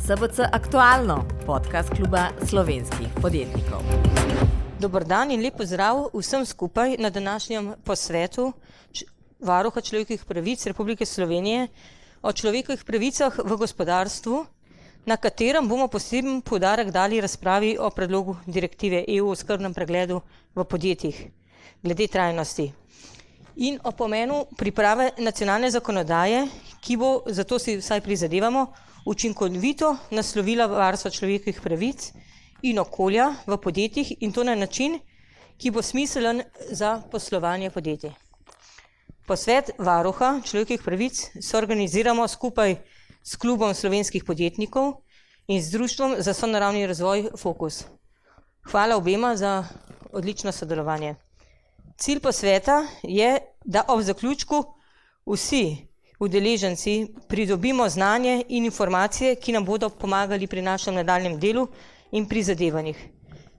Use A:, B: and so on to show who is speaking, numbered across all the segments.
A: SBC Aktualno, podcast kluba slovenskih podjetnikov.
B: Dober dan in lep pozdrav vsem skupaj na današnjem posvetu Varuha človekovih pravic Republike Slovenije o človekovih pravicah v gospodarstvu, na katerem bomo poseben poudarek dali razpravi o predlogu direktive EU o skrbnem pregledu v podjetjih glede trajnosti in o pomenu priprave nacionalne zakonodaje, ki bo, zato si vsaj prizadevamo, učinkovito naslovila varstvo človekovih pravic in okolja v podjetjih in to na način, ki bo smiselen za poslovanje podjetij. Posvet Varuha človekovih pravic soorganiziramo skupaj s klubom slovenskih podjetnikov in z Društvom za sonaravni razvoj Fokus. Hvala obema za odlično sodelovanje. Cilj posveta je, da ob zaključku vsi udeleženci pridobimo znanje in informacije, ki nam bodo pomagali pri našem nadaljnjem delu in prizadevanjih.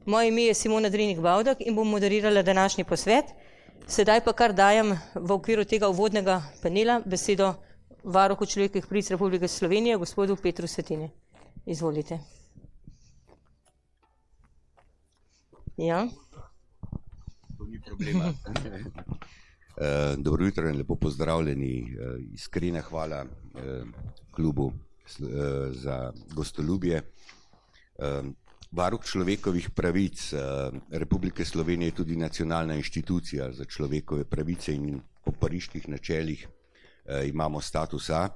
B: Moje ime je Simona Drinik-Bavdak in bom moderirala današnji posvet. Sedaj pa kar dajem v okviru tega uvodnega panela besedo Varuhu človekovih pravic Republike Slovenije, gospodu Petru Svetini. Izvolite. Ja.
C: To ni problema. Dobro jutro in lepo pozdravljeni. Iskrena hvala klubu za gostoljubje. Varuh človekovih pravic Republike Slovenije je tudi nacionalna inštitucija za človekove pravice in po pariških načelih imamo status A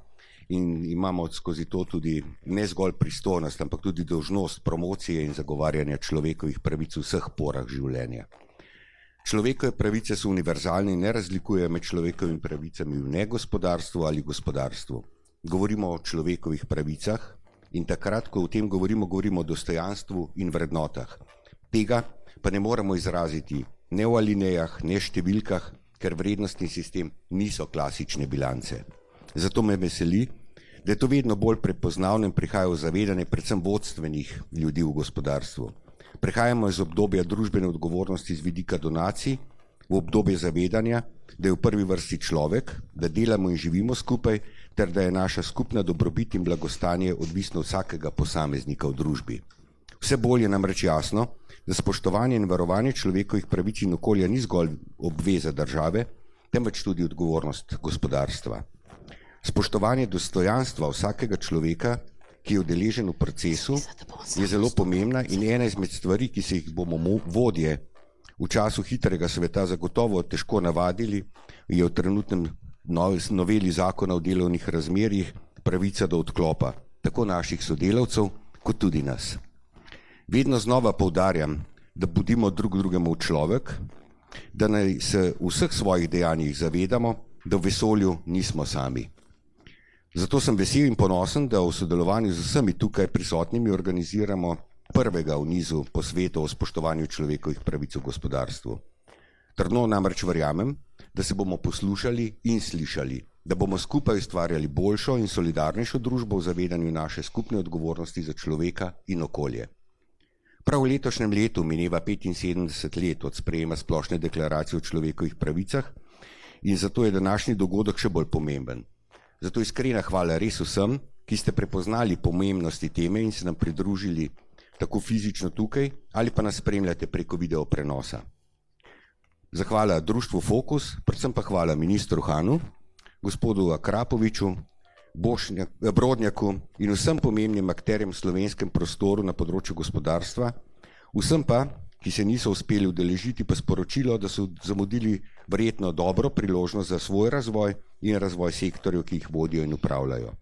C: in imamo skozi to tudi ne zgolj pristojnost, ampak tudi dolžnost promocije in zagovarjanja človekovih pravic v vseh porah življenja. Človekove pravice so univerzalne in ne razlikujejo med človekovimi pravicami v negospodarstvu ali gospodarstvu. Govorimo o človekovih pravicah in takrat, ko o tem govorimo o dostojanstvu in vrednotah. Tega pa ne moremo izraziti ne v alinejah, ne v številkah, ker vrednostni sistem niso klasične bilance. Zato me veseli, da je to vedno bolj prepoznavno in prihaja v zavedanje predvsem vodstvenih ljudi v gospodarstvu. Prehajamo iz obdobja družbene odgovornosti z vidika donacij v obdobje zavedanja, da je v prvi vrsti človek, da delamo in živimo skupaj, ter da je naša skupna dobrobit in blagostanje odvisno od vsakega posameznika v družbi. Vse bolj je namreč jasno, da spoštovanje in varovanje človekovih pravic in okolja ni zgolj obveza države, temveč tudi odgovornost gospodarstva. Spoštovanje dostojanstva vsakega človeka, ki je udeležen v procesu, je zelo pomembna in ena izmed stvari, ki se jih bomo vodje v času hitrega sveta zagotovo težko navadili, je v trenutnem noveli zakona o delovnih razmerjih pravica do odklopa, tako naših sodelavcev, kot tudi nas. Vedno znova poudarjam, da budimo drug drugemu človek, da naj se v vseh svojih dejanjih zavedamo, da v vesolju nismo sami. Zato sem vesel in ponosen, da v sodelovanju z vsemi tukaj prisotnimi organiziramo prvega v nizu posvetov o spoštovanju človekovih pravic v gospodarstvu. Trdno namreč verjamem, da se bomo poslušali in slišali, da bomo skupaj ustvarjali boljšo in solidarnejšo družbo v zavedanju naše skupne odgovornosti za človeka in okolje. Prav v letošnjem letu mineva 75 let od sprejema splošne deklaracije o človekovih pravicah in zato je današnji dogodek še bolj pomemben. Zato iskrena hvala res vsem, ki ste prepoznali pomembnosti teme in se nam pridružili tako fizično tukaj ali pa nas spremljate preko video prenosa. Zahvala Društvu Fokus, predvsem pa hvala ministru Hanu, gospodu Akrapoviču, Brodnjaku in vsem pomembnim akterjem v slovenskem prostoru na področju gospodarstva, vsem pa, ki se niso uspeli udeležiti, pa sporočilo, da so zamudili verjetno dobro priložnost za svoj razvoj in razvoj sektorjev, ki jih vodijo in upravljajo.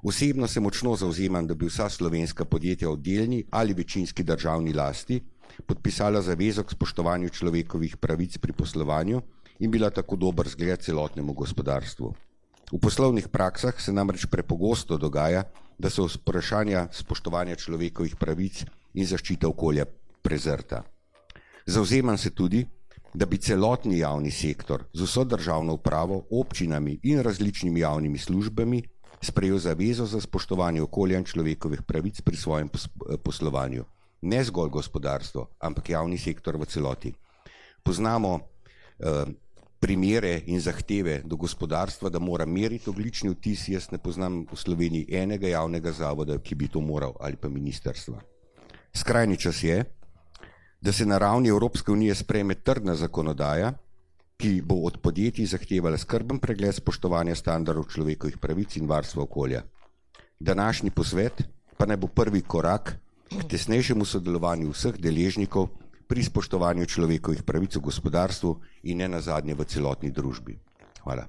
C: Osebno se močno zavzemam, da bi vsa slovenska podjetja v delni ali večinski državni lasti podpisala zavezo k spoštovanju človekovih pravic pri poslovanju in bila tako dober zgled celotnemu gospodarstvu. V poslovnih praksah se namreč prepogosto dogaja, da so vprašanja spoštovanja človekovih pravic in zaščite okolja prezrta. Zavzemam se tudi, da bi celotni javni sektor z vso državno upravo, občinami in različnimi javnimi službami sprejel zavezo za spoštovanje okolja in človekovih pravic pri svojem poslovanju. Ne zgolj gospodarstvo, ampak javni sektor v celoti. Poznamo primere in zahteve do gospodarstva, da mora meriti ogljični odtis. Jaz ne poznam v Sloveniji enega javnega zavoda, ki bi to moral, ali pa ministrstva. Skrajni čas je, da se na ravni Evropske unije sprejme trdna zakonodaja, ki bo od podjetij zahtevala skrben pregled spoštovanja standardov človekovih pravic in varstva okolja. Današnji posvet pa naj bo prvi korak k tesnejšemu sodelovanju vseh deležnikov pri spoštovanju človekovih pravic v gospodarstvu in ne nazadnje v celotni družbi. Hvala.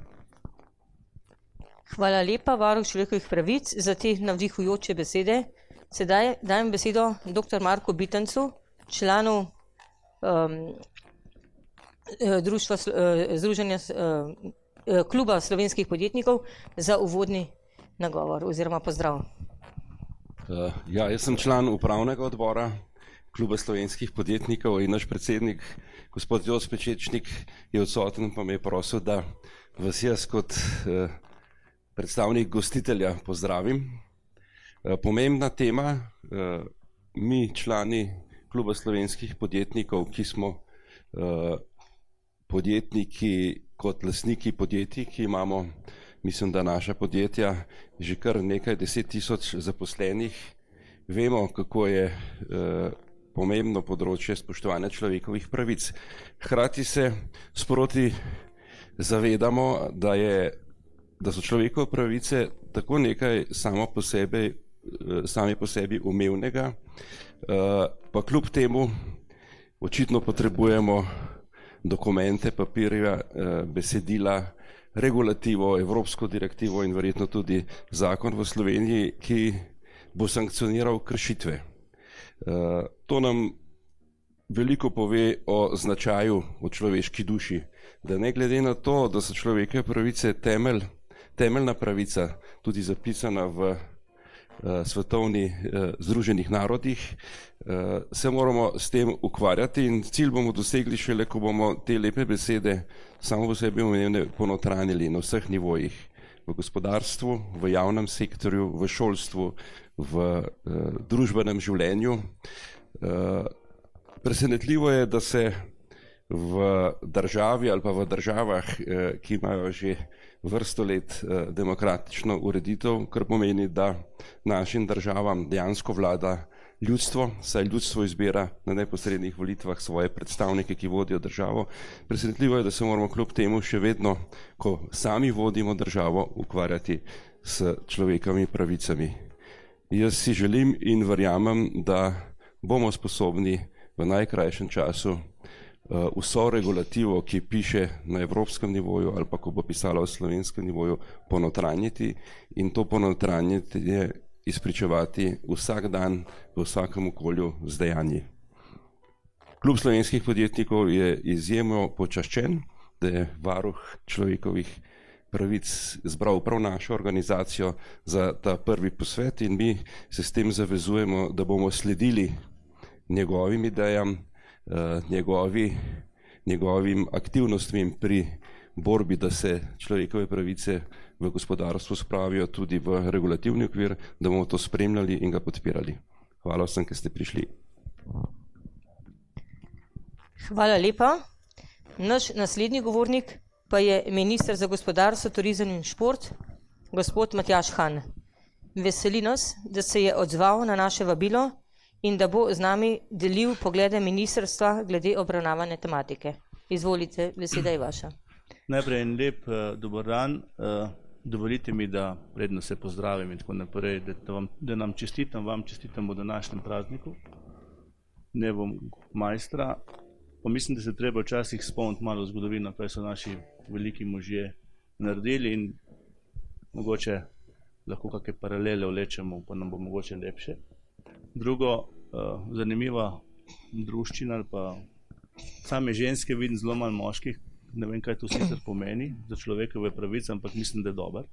B: Hvala lepa, varuh človekovih pravic, za te navdihujoče besede. Sedaj dajem besedo dr. Marku Bitencu, članu Združenja kluba slovenskih podjetnikov, za uvodni nagovor oziroma pozdrav.
D: Ja, jaz sem član upravnega odbora kluba slovenskih podjetnikov in naš predsednik, gospod Jos Pečečnik, je odsoten, pa me je prosil, da vas jaz kot predstavnik gostitelja pozdravim. Pomembna tema, mi člani kluba slovenskih podjetnikov, ki smo podjetniki kot lastniki podjetij, ki imamo, mislim, da naša podjetja že kar nekaj 10.000 zaposlenih, vemo, kako je pomembno področje spoštovanja človekovih pravic. Hkrati se sproti zavedamo, da so človekove pravice tako nekaj same po sebi umevnega, pa kljub temu očitno potrebujemo dokumente, papirja, besedila, regulativo, evropsko direktivo in verjetno tudi zakon v Sloveniji, ki bo sankcioniral kršitve. To nam veliko pove o značaju, o človeški duši, da ne glede na to, da so človekove pravice temeljna pravica, tudi zapisana v svetovni Združenih narodih, se moramo s tem ukvarjati in cilj bomo dosegli šele, ko bomo te lepe besede samo v sebi umevne ponotranili na vseh nivojih, v gospodarstvu, v javnem sektorju, v šolstvu, v družbenem življenju. Presenetljivo je, da se v državi ali pa v državah, ki imajo že vrsto let demokratično ureditev, kar pomeni, da našim državam dejansko vlada ljudstvo, saj ljudstvo izbira na neposrednih volitvah svoje predstavnike, ki vodijo državo. Presenetljivo je, da se moramo kljub temu še vedno, ko sami vodimo državo, ukvarjati s človekovimi pravicami. Jaz si želim in verjamem, da bomo sposobni v najkrajšem času vso regulativo, ki piše na evropskem nivoju ali pa ko bo pisala v slovenskem nivoju, ponotranjiti in to ponotranjiti izpričevati vsak dan v vsakem okolju z dejanji. Klub slovenskih podjetnikov je izjemno počaščen, da je varuh človekovih pravic zbral prav našo organizacijo za ta prvi posvet in mi se s tem zavezujemo, da bomo sledili njegovim idejam, njegovim aktivnostim pri borbi, da se človekove pravice v gospodarstvu spravijo tudi v regulativni okvir, da bomo to spremljali in ga podpirali. Hvala vsem, ki ste prišli.
B: Hvala lepa. Naš naslednji govornik pa je minister za gospodarstvo, turizem in šport, gospod Matjaž Han. Veseli nas, da se je odzval na naše vabilo in da bo z nami delil poglede ministrstva glede obravnavane tematike. Izvolite, beseda je vaša.
E: Najprej en lep dober dan. Dovolite mi, da predno se pozdravim in tako naprej, da nam čestitam, vam čestitam v današnjem prazniku, dnevom majstra. Pa mislim, da se treba včasih spomniti malo v zgodovino, kaj so naši veliki možje naredili in mogoče lahko kakšne paralele vlečemo, pa nam bo mogoče lepše. Drugo, zanimiva druščina ali pa same ženske, vidim zelo malo moških, ne vem, kaj to sicer pomeni za človekove pravice, ampak mislim, da je dober.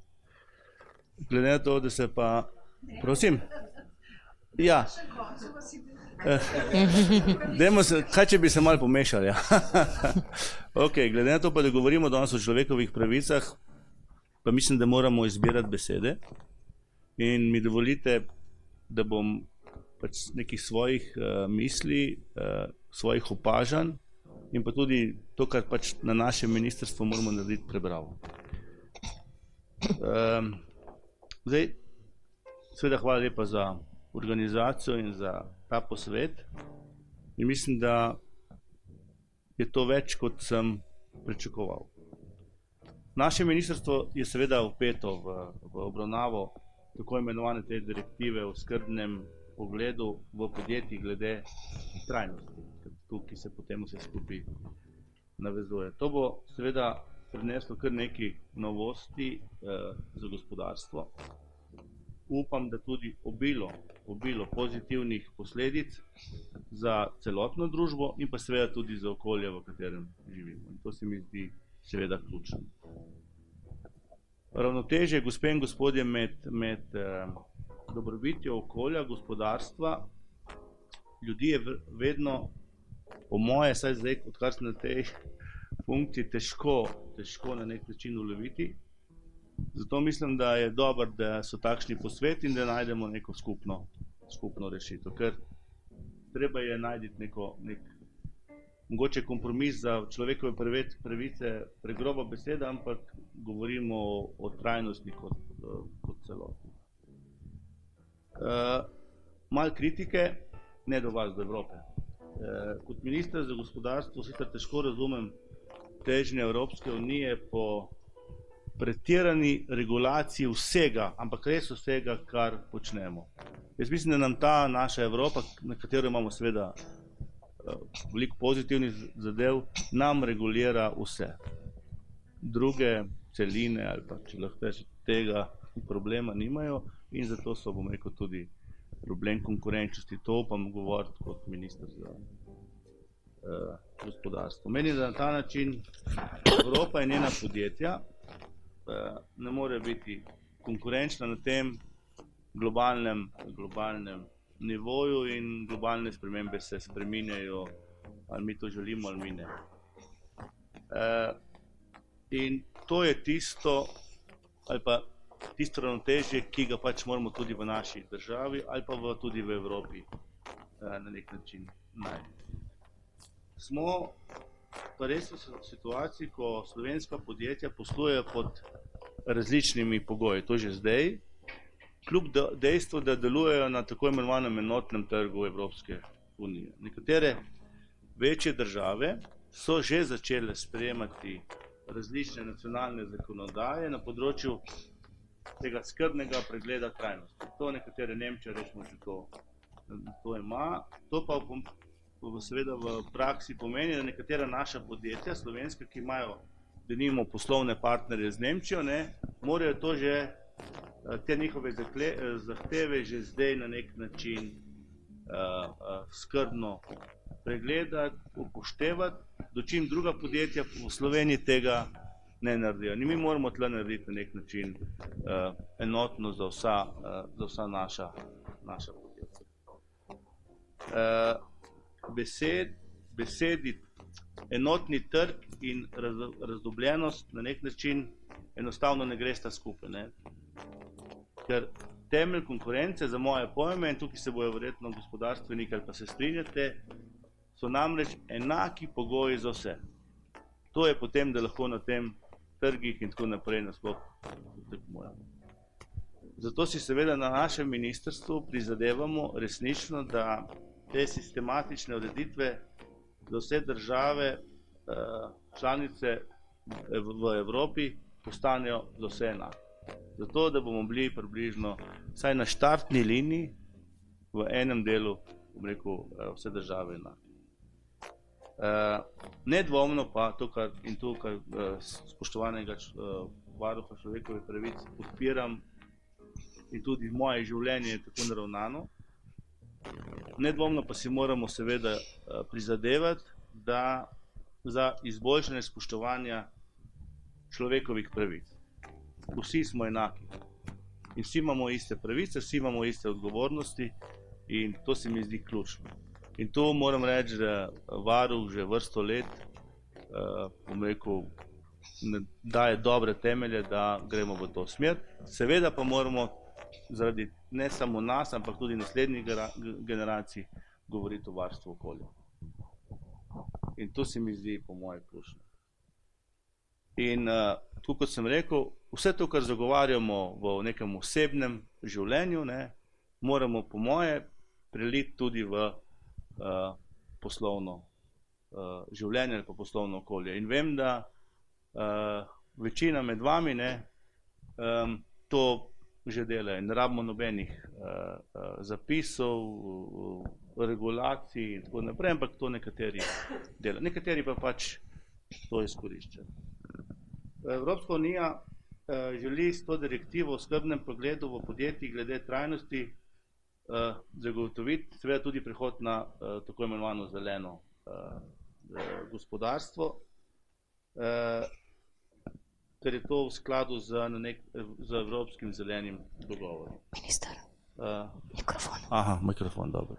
E: Glede na to, da se pa... Prosim? Ja. Kaj, če bi se malo pomešali? Ja. Ok, glede na to pa, da govorimo danes o človekovih pravicah, pa mislim, da moramo izbirati besede in mi dovolite, da bom pač nekih svojih misli, svojih opažanj in pa tudi to, kar pač na našem ministrstvu moramo narediti, prebral. Zdaj, seveda hvala lepa za organizacijo in za ta posvet in mislim, da je to več, kot sem pričakoval. Naše ministrstvo je seveda vpeto v obravnavo tako imenovane te direktive o skrbnem pogledu v podjetjih glede trajnosti, tukaj se potem vse skupaj navezuje. To bo seveda prineslo kar nekaj novosti za gospodarstvo. Upam, da tudi obilo pozitivnih posledic za celotno družbo in pa seveda tudi za okolje, v katerem živimo. In to se mi zdi seveda ključno. Ravnotežje, gospe in gospodje, med dobrobitjo okolja, gospodarstva, ljudi je vedno, po moje, saj zdaj, odkar sem na tej funkciji, težko na nek način uloviti. Zato mislim, da je dobro, da so takšni posveti in da najdemo neko skupno rešitev. Ker treba je najti nek mogoče kompromis za človekove pravice, pregroba beseda, ampak govorimo o trajnosti kot celoti. Malo kritike, ne do vas, do Evrope. Kot minister za gospodarstvo sicer težko razumem težnje Evropske unije po pretirani regulaciji vsega, ampak res vsega, kar počnemo. Jaz mislim, da nam ta naša Evropa, na katero imamo seveda veliko pozitivnih zadev, nam regulira vse. Druge celine ali pa, če lahko reči, tega problema nimajo in zato so, bom rekel, tudi problem konkurenčnosti. To upam govoriti kot minister za gospodarstvo. Menim, da na ta način Evropa in njena podjetja ne more biti konkurenčna na tem globalnem nivoju in globalne spremembe se spreminjajo, ali mi to želimo ali mi ne. In to je tisto, ali pa tisto ravnotežje, ki ga pač moramo tudi v naši državi ali pa tudi v Evropi na nek način najti. Smo pa res v situaciji, ko slovenska podjetja poslujejo pod različnimi pogoji, to že zdaj, kljub dejstvu, da delujejo na tako imenovanem enotnem trgu Evropske unije. Nekatere večje države so že začele sprejemati različne nacionalne zakonodaje na področju tega skrbnega pregleda trajnosti. To nekatere Nemčije, rečemo, že to ima. To pa seveda v praksi pomeni, da nekatera naša podjetja, slovenska, ki imajo, denimo, poslovne partnerje z Nemčijo, morajo to že, te njihove zahteve že zdaj na nek način skrbno pregledati, upoštevati, dočim druga podjetja v Sloveniji tega ne naredijo. Mi moramo tle narediti na nek način enotno za vsa naša podjetja. Besedi enotni trg in razdobljenost na nek način enostavno ne gresta skupaj. Ker temelj konkurence za moje pojme, in tukaj se bojo verjetno gospodarstveniki ali pa se strinjate, so namreč enaki pogoji za vse. To je potem, da lahko na tem trgih in tako naprej nasploh tekmujemo. Zato si seveda na našem ministrstvu prizadevamo resnično, da te sistematične ureditve za vse države članice v Evropi postanejo za vse enake. Zato, da bomo bili približno vsaj na štartni liniji v enem delu, bom rekel, vse države enake. Nedvomno pa to, kar spoštovanega varuha človekovih pravic podpiram in tudi moje življenje je tako naravnano, nedvomno pa si moramo seveda prizadevati za izboljšanje spoštovanja človekovih pravic. Vsi smo enaki in vsi imamo iste pravice, vsi imamo iste odgovornosti in to se mi zdi ključno. In to moram reči, da varuh že vrsto let, bom rekel, daje dobre temelje, da gremo v to smer. Seveda pa moramo zaradi ne samo nas, ampak tudi naslednjih generacij govoriti o varstvu okolja. In to se mi zdi po moje ključno. In tako kot sem rekel, vse to, kar zagovarjamo v nekem osebnem življenju, moramo po moje preliti tudi v poslovno življenje ali pa poslovno okolje. In vem, da večina med vami to že dela in ne rabimo nobenih zapisov, regulacij in tako naprej, ampak to nekateri delajo. Nekateri pa pač to izkoriščajo. Evropska unija želi s to direktivo o skrbnem pregledu v podjetjih glede trajnosti zagotoviti seveda tudi prehod na tako imenovano zeleno gospodarstvo, ker je to v skladu z Evropskim zelenim dogovorom.
B: Minister, mikrofon.
E: Aha, mikrofon, dobro.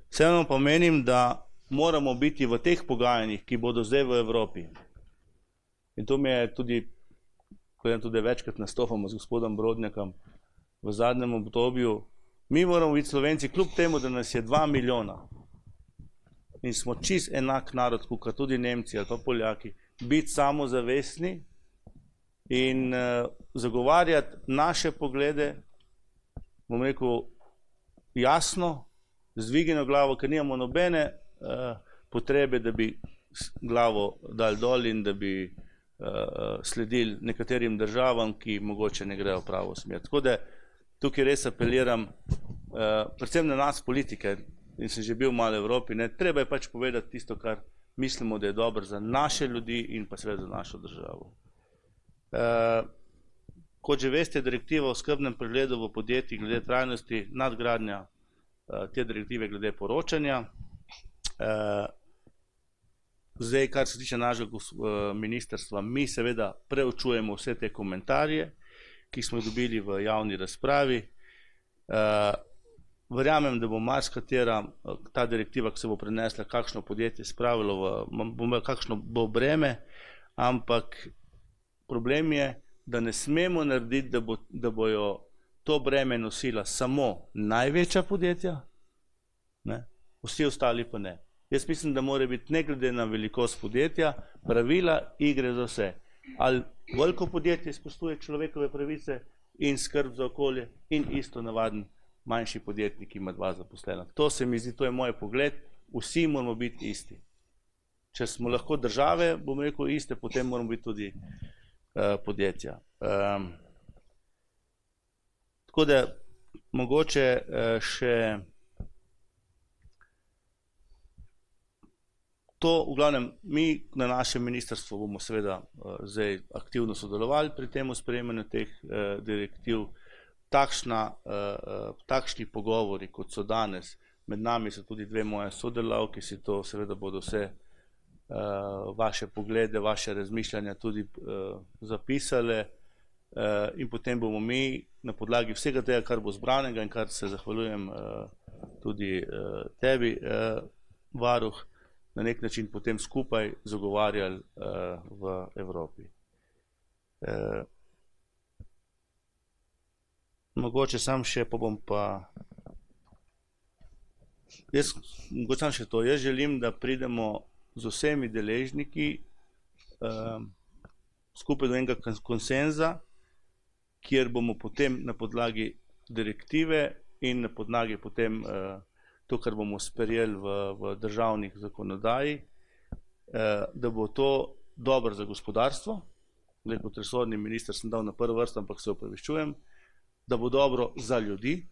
E: Vseeno pa menim, da moramo biti v teh pogajanjih, ki bodo zdaj v Evropi. In to mi je tudi, ko tudi večkrat nastopamo z gospodom Brodnjakom v zadnjem obdobju, mi moramo biti Slovenci, kljub temu, da nas je 2 milijona in smo čist enak narod, kot tudi Nemci ali pa Poljaki, biti samozavestni in zagovarjati naše poglede, bom rekel, jasno, z dvignjeno glavo, ker nimamo nobene potrebe, da bi glavo dal dol in da bi sledili nekaterim državam, ki mogoče ne grejo v pravo smer. Tako da tukaj res apeliram, predvsem na nas politike, in sem že bil malo v Evropi, treba je pač povedati tisto, kar mislimo, da je dobro za naše ljudi in pa seveda za našo državo. Kot že veste, direktiva o skrbnem pregledu v podjetjih glede trajnosti, nadgradnja te direktive glede poročanja. Zdaj, kar se tiče našega ministrstva, mi seveda preučujemo vse te komentarje, ki smo dobili v javni razpravi. Verjamem, da bo marsikatera ta direktiva, ki se bo prenesla, kakšno podjetje spravilo kakšno bo breme, ampak problem je, da ne smemo narediti, da bojo to breme nosila samo največja podjetja, vsi ostali pa ne. Jaz mislim, da mora biti ne glede na velikost podjetja, pravila igre za vse. Ali veliko podjetje spoštuje človekove pravice in skrb za okolje in isto navaden manjši podjetnik ima 2 zaposlena. To se mi zdi, to je moj pogled, vsi moramo biti isti. Če smo lahko države, bom rekel, iste, potem moramo biti tudi podjetja. Tako da mogoče še to, v glavnem, mi na našem ministrstvu bomo seveda zdaj aktivno sodelovali pri tem sprejemanju teh direktiv. Takšni pogovori, kot so danes, med nami so tudi 2 moje sodelavke, si to seveda bodo vse vaše poglede, vaše razmišljanja tudi zapisale in potem bomo mi na podlagi vsega tega, kar bo zbranega in kar se zahvaljujem tudi tebi, varuh, na nek način potem skupaj zagovarjali v Evropi. Mogoče sam še, pa bom pa... Mogoče sam še to. Jaz želim, da pridemo z vsemi deležniki skupaj do enega konsenza, kjer bomo potem na podlagi direktive in na podlagi potem to, kar bomo sprejeli v državnih zakonodaji, da bo to dobro za gospodarstvo. Kot resorni minister sem dal na prvo vrsto, ampak se opravičujem, da bo dobro za ljudi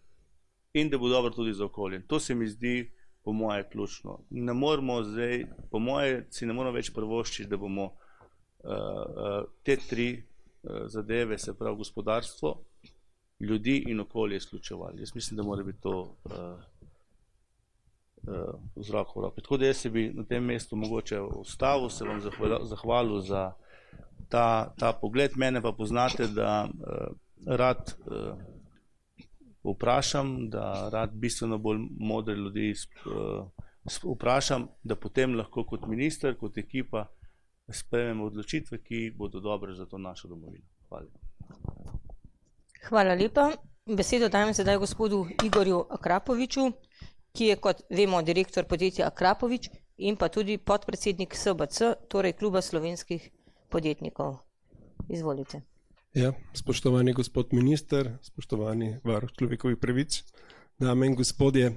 E: in da bo dobro tudi za okolje. To se mi zdi po moje ključno. Ne moramo zdaj, po moje si ne moramo več privoščiti, da bomo te 3 zadeve, se pravi gospodarstvo, ljudi in okolje izključevali. Jaz mislim, da mora biti to z roko v roki. Tako da jaz se bi na tem mestu mogoče ustavil, se vam zahvalil za ta pogled. Mene pa poznate, da rad vprašam, da rad bistveno bolj modre ljudi vprašam, da potem lahko kot minister, kot ekipa sprejmemo odločitve, ki bodo dobre za to našo domovino. Hvala.
B: Hvala lepa. Besedo dajem sedaj gospodu Igorju Akrapoviču, ki je, kot vemo, direktor podjetja Akrapovič, in pa tudi podpredsednik SBC, torej Kluba slovenskih podjetnikov. Izvolite.
F: Ja, spoštovani gospod minister, spoštovani varuh človekovih pravic, dame in gospodje.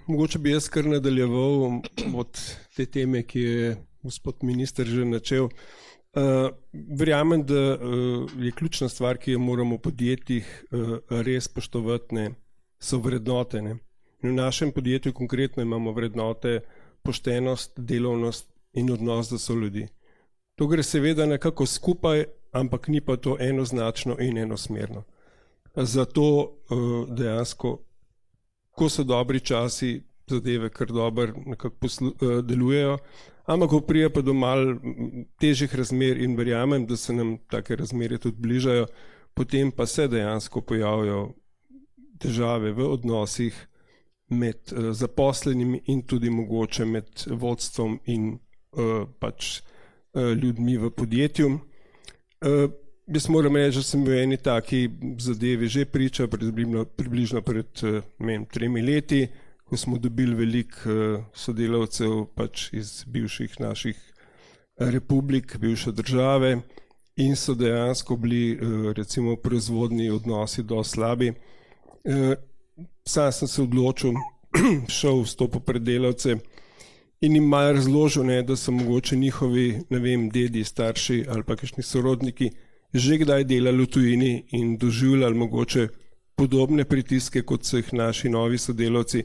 F: Mogoče bi jaz kar nadaljeval od te teme, ki je gospod minister že načel. Verjamem, da je ključna stvar, ki jo moramo v podjetjih res spoštovati, so vrednote. In v našem podjetju konkretno imamo vrednote poštenost, delovnost in odnos do soljudi. To gre seveda nekako skupaj, ampak ni pa to enoznačno in enosmerno. Zato dejansko, ko so dobri časi, zadeve kar dobro nekako delujejo, ampak ko prije pa do malo težjih razmer in verjamem, da se nam take razmere tudi bližajo, potem pa se dejansko pojavijo težave v odnosih med zaposlenimi in tudi mogoče med vodstvom in pač ljudmi v podjetju. Jaz moram reči, da sem v eni taki zadevi že priča približno pred 3 leti, ko smo dobili veliko sodelavcev pač iz bivših naših republik, bivše države in so dejansko bili recimo proizvodni odnosi dosti slabi. Sam sem se odločil, šel vstopil pred delavce in jim malo razložil, da so mogoče njihovi, ne vem, dedi, starši ali pa kakšni sorodniki že kdaj delali v tujini in doživljali mogoče podobne pritiske, kot so jih naši novi sodelavci,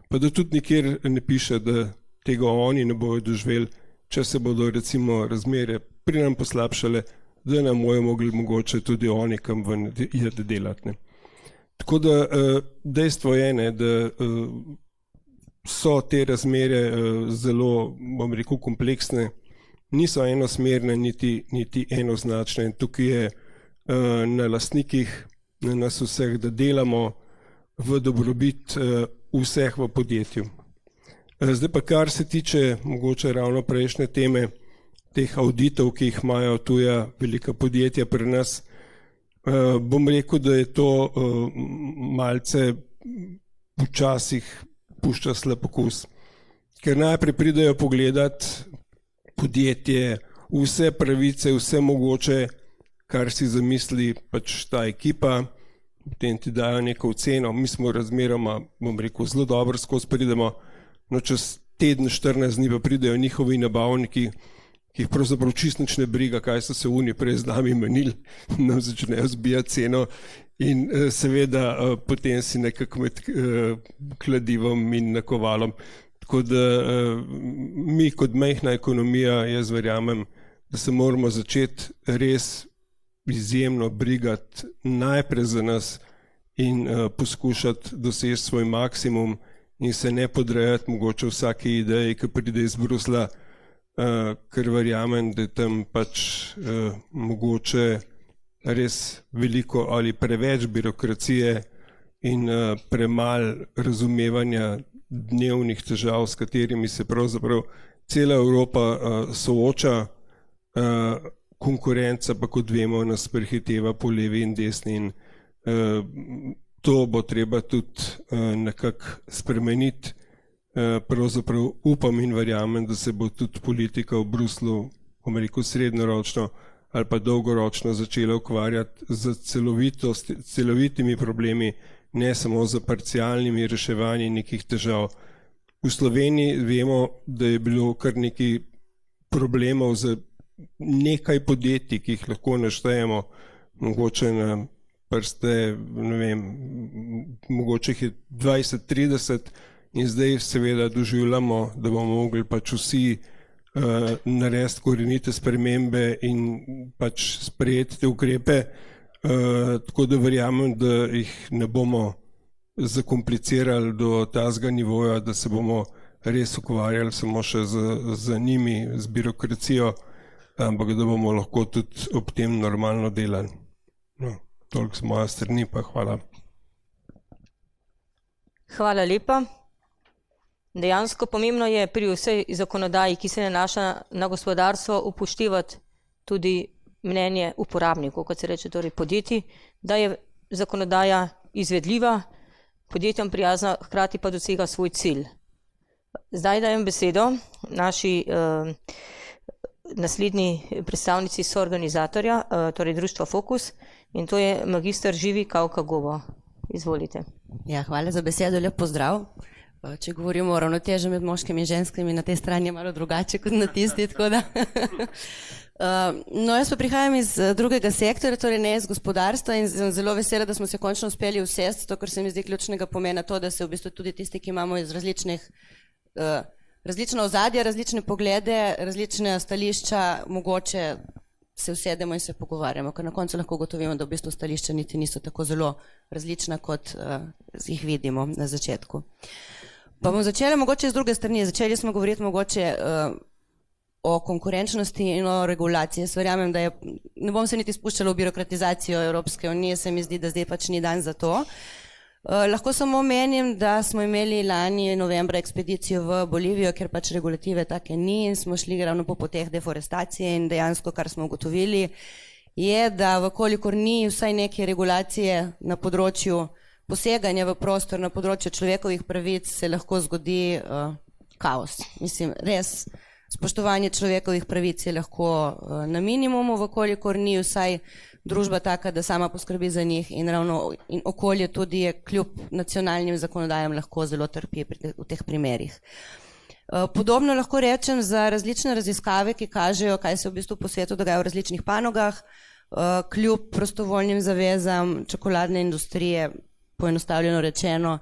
F: pa da tudi nikjer ne piše, da tega oni ne bojo doživeli, če se bodo recimo razmere pri nam poslabšale, da nam bojo mogli mogoče tudi oni kam ven delati. Tako da dejstvo je, da so te razmere zelo, bom rekel, kompleksne, niso enosmerne niti enoznačne. Tukaj je na lastnikih, na nas vseh, da delamo v dobrobit vseh v podjetju. Zdaj pa kar se tiče mogoče ravno prejšnje teme, teh auditov, ki jih imajo tuja velika podjetja pri nas, bom rekel, da je to malce včasih pušča slab okus. Ker najprej pridejo pogledat podjetje, vse pravice, vse mogoče, kar si zamisli pač ta ekipa, potem ti dajo neko oceno, mi smo razmeroma, bom rekel, zelo dobro skozi pridemo, no čez teden, 14 dni pa pridejo njihovi nabavniki, ki jih pravzaprav čisto nič ne briga, kaj so se oni prej z nami menili, nam začnejo zbijati ceno in seveda potem si nekako med kladivom in nakovalom. Tako da mi kot majhna ekonomija, jaz verjamem, da se moramo začeti res izjemno brigati najprej za nas in poskušati doseči svoj maksimum in se ne podrejati mogoče vsake ideje, ki pride iz Brusla, ker verjamem, da je tam pač mogoče res veliko ali preveč birokracije in premalo razumevanja dnevnih težav, s katerimi se pravzaprav cela Evropa sooča. Konkurenca pa, kot vemo, nas prehiteva po levi in desni in to bo treba tudi nekako spremeniti. Pravzaprav upam in verjamem, da se bo tudi politika v Bruslu, bom rekel, srednjeročno ali pa dolgoročno začela ukvarjati z celovitimi problemi, ne samo z parcialnimi reševanji nekih težav. V Sloveniji vemo, da je bilo kar nekaj problemov z nekaj podjetij, ki jih lahko naštejemo, mogoče na prste, ne vem, mogoče jih je 20-30 in zdaj seveda doživljamo, da bomo mogli pač vsi narediti korenite spremembe in pač sprejeti te ukrepe, tako da verjamem, da jih ne bomo zakomplicirali do tazga nivoja, da se bomo res ukvarjali samo še z njimi, z birokracijo, ampak da bomo lahko tudi ob tem normalno delali. No, toliko z moje strani, pa hvala.
B: Hvala lepa. Dejansko pomembno je pri vsej zakonodaji, ki se nanaša na gospodarstvo, upoštevati tudi mnenje uporabnikov, kot se reče, torej podjetij, da je zakonodaja izvedljiva, podjetjem prijazna, hkrati pa dosega svoj cilj. Zdaj dajem besedo naši naslednji predstavnici soorganizatorja, torej Društva Fokus, in to je magister Živi Kavka Gobo. Izvolite.
G: Ja, hvala za besedo, lep pozdrav. Če govorimo o ravnotežju med moškimi in ženskimi, na tej strani je malo drugače kot na tisti, tako da. No, jaz pa prihajam iz drugega sektorja, torej ne iz gospodarstva, in sem zelo vesela, da smo se končno uspeli usesti, to, kar se mi zdi ključnega pomena, to, da se v bistvu tudi tisti, ki imamo iz različna ozadja, različne poglede, različne stališča, mogoče se usedemo in se pogovarjamo, ker na koncu lahko ugotovimo, da v bistvu stališča niti niso tako zelo različna, kot jih vidimo na začetku. Pa bom začela mogoče z druge strani. Začeli smo govoriti mogoče o konkurenčnosti in o regulaciji. Jaz verjamem, da ne bom se niti spuščala v birokratizacijo Evropske unije, se mi zdi, da zdaj pač ni dan za to. Lahko samo omenim, da smo imeli lani novembra ekspedicijo v Bolivijo, ker pač regulative take ni, in smo šli ravno po poteh deforestacije, in dejansko, kar smo ugotovili, je, da vkolikor ni vsaj neke regulacije na področju poseganja v prostor, na področju človekovih pravic, se lahko zgodi kaos. Mislim, res, spoštovanje človekovih pravic je lahko na minimumu, vkolikor ni vsaj družba taka, da sama poskrbi za njih, in ravno in okolje tudi je kljub nacionalnim zakonodajam lahko zelo trpi v teh primerih. Podobno lahko rečem za različne raziskave, ki kažejo, kaj se v bistvu po svetu dogaja v različnih panogah, kljub prostovoljnim zavezam čokoladne industrije, poenostavljeno rečeno,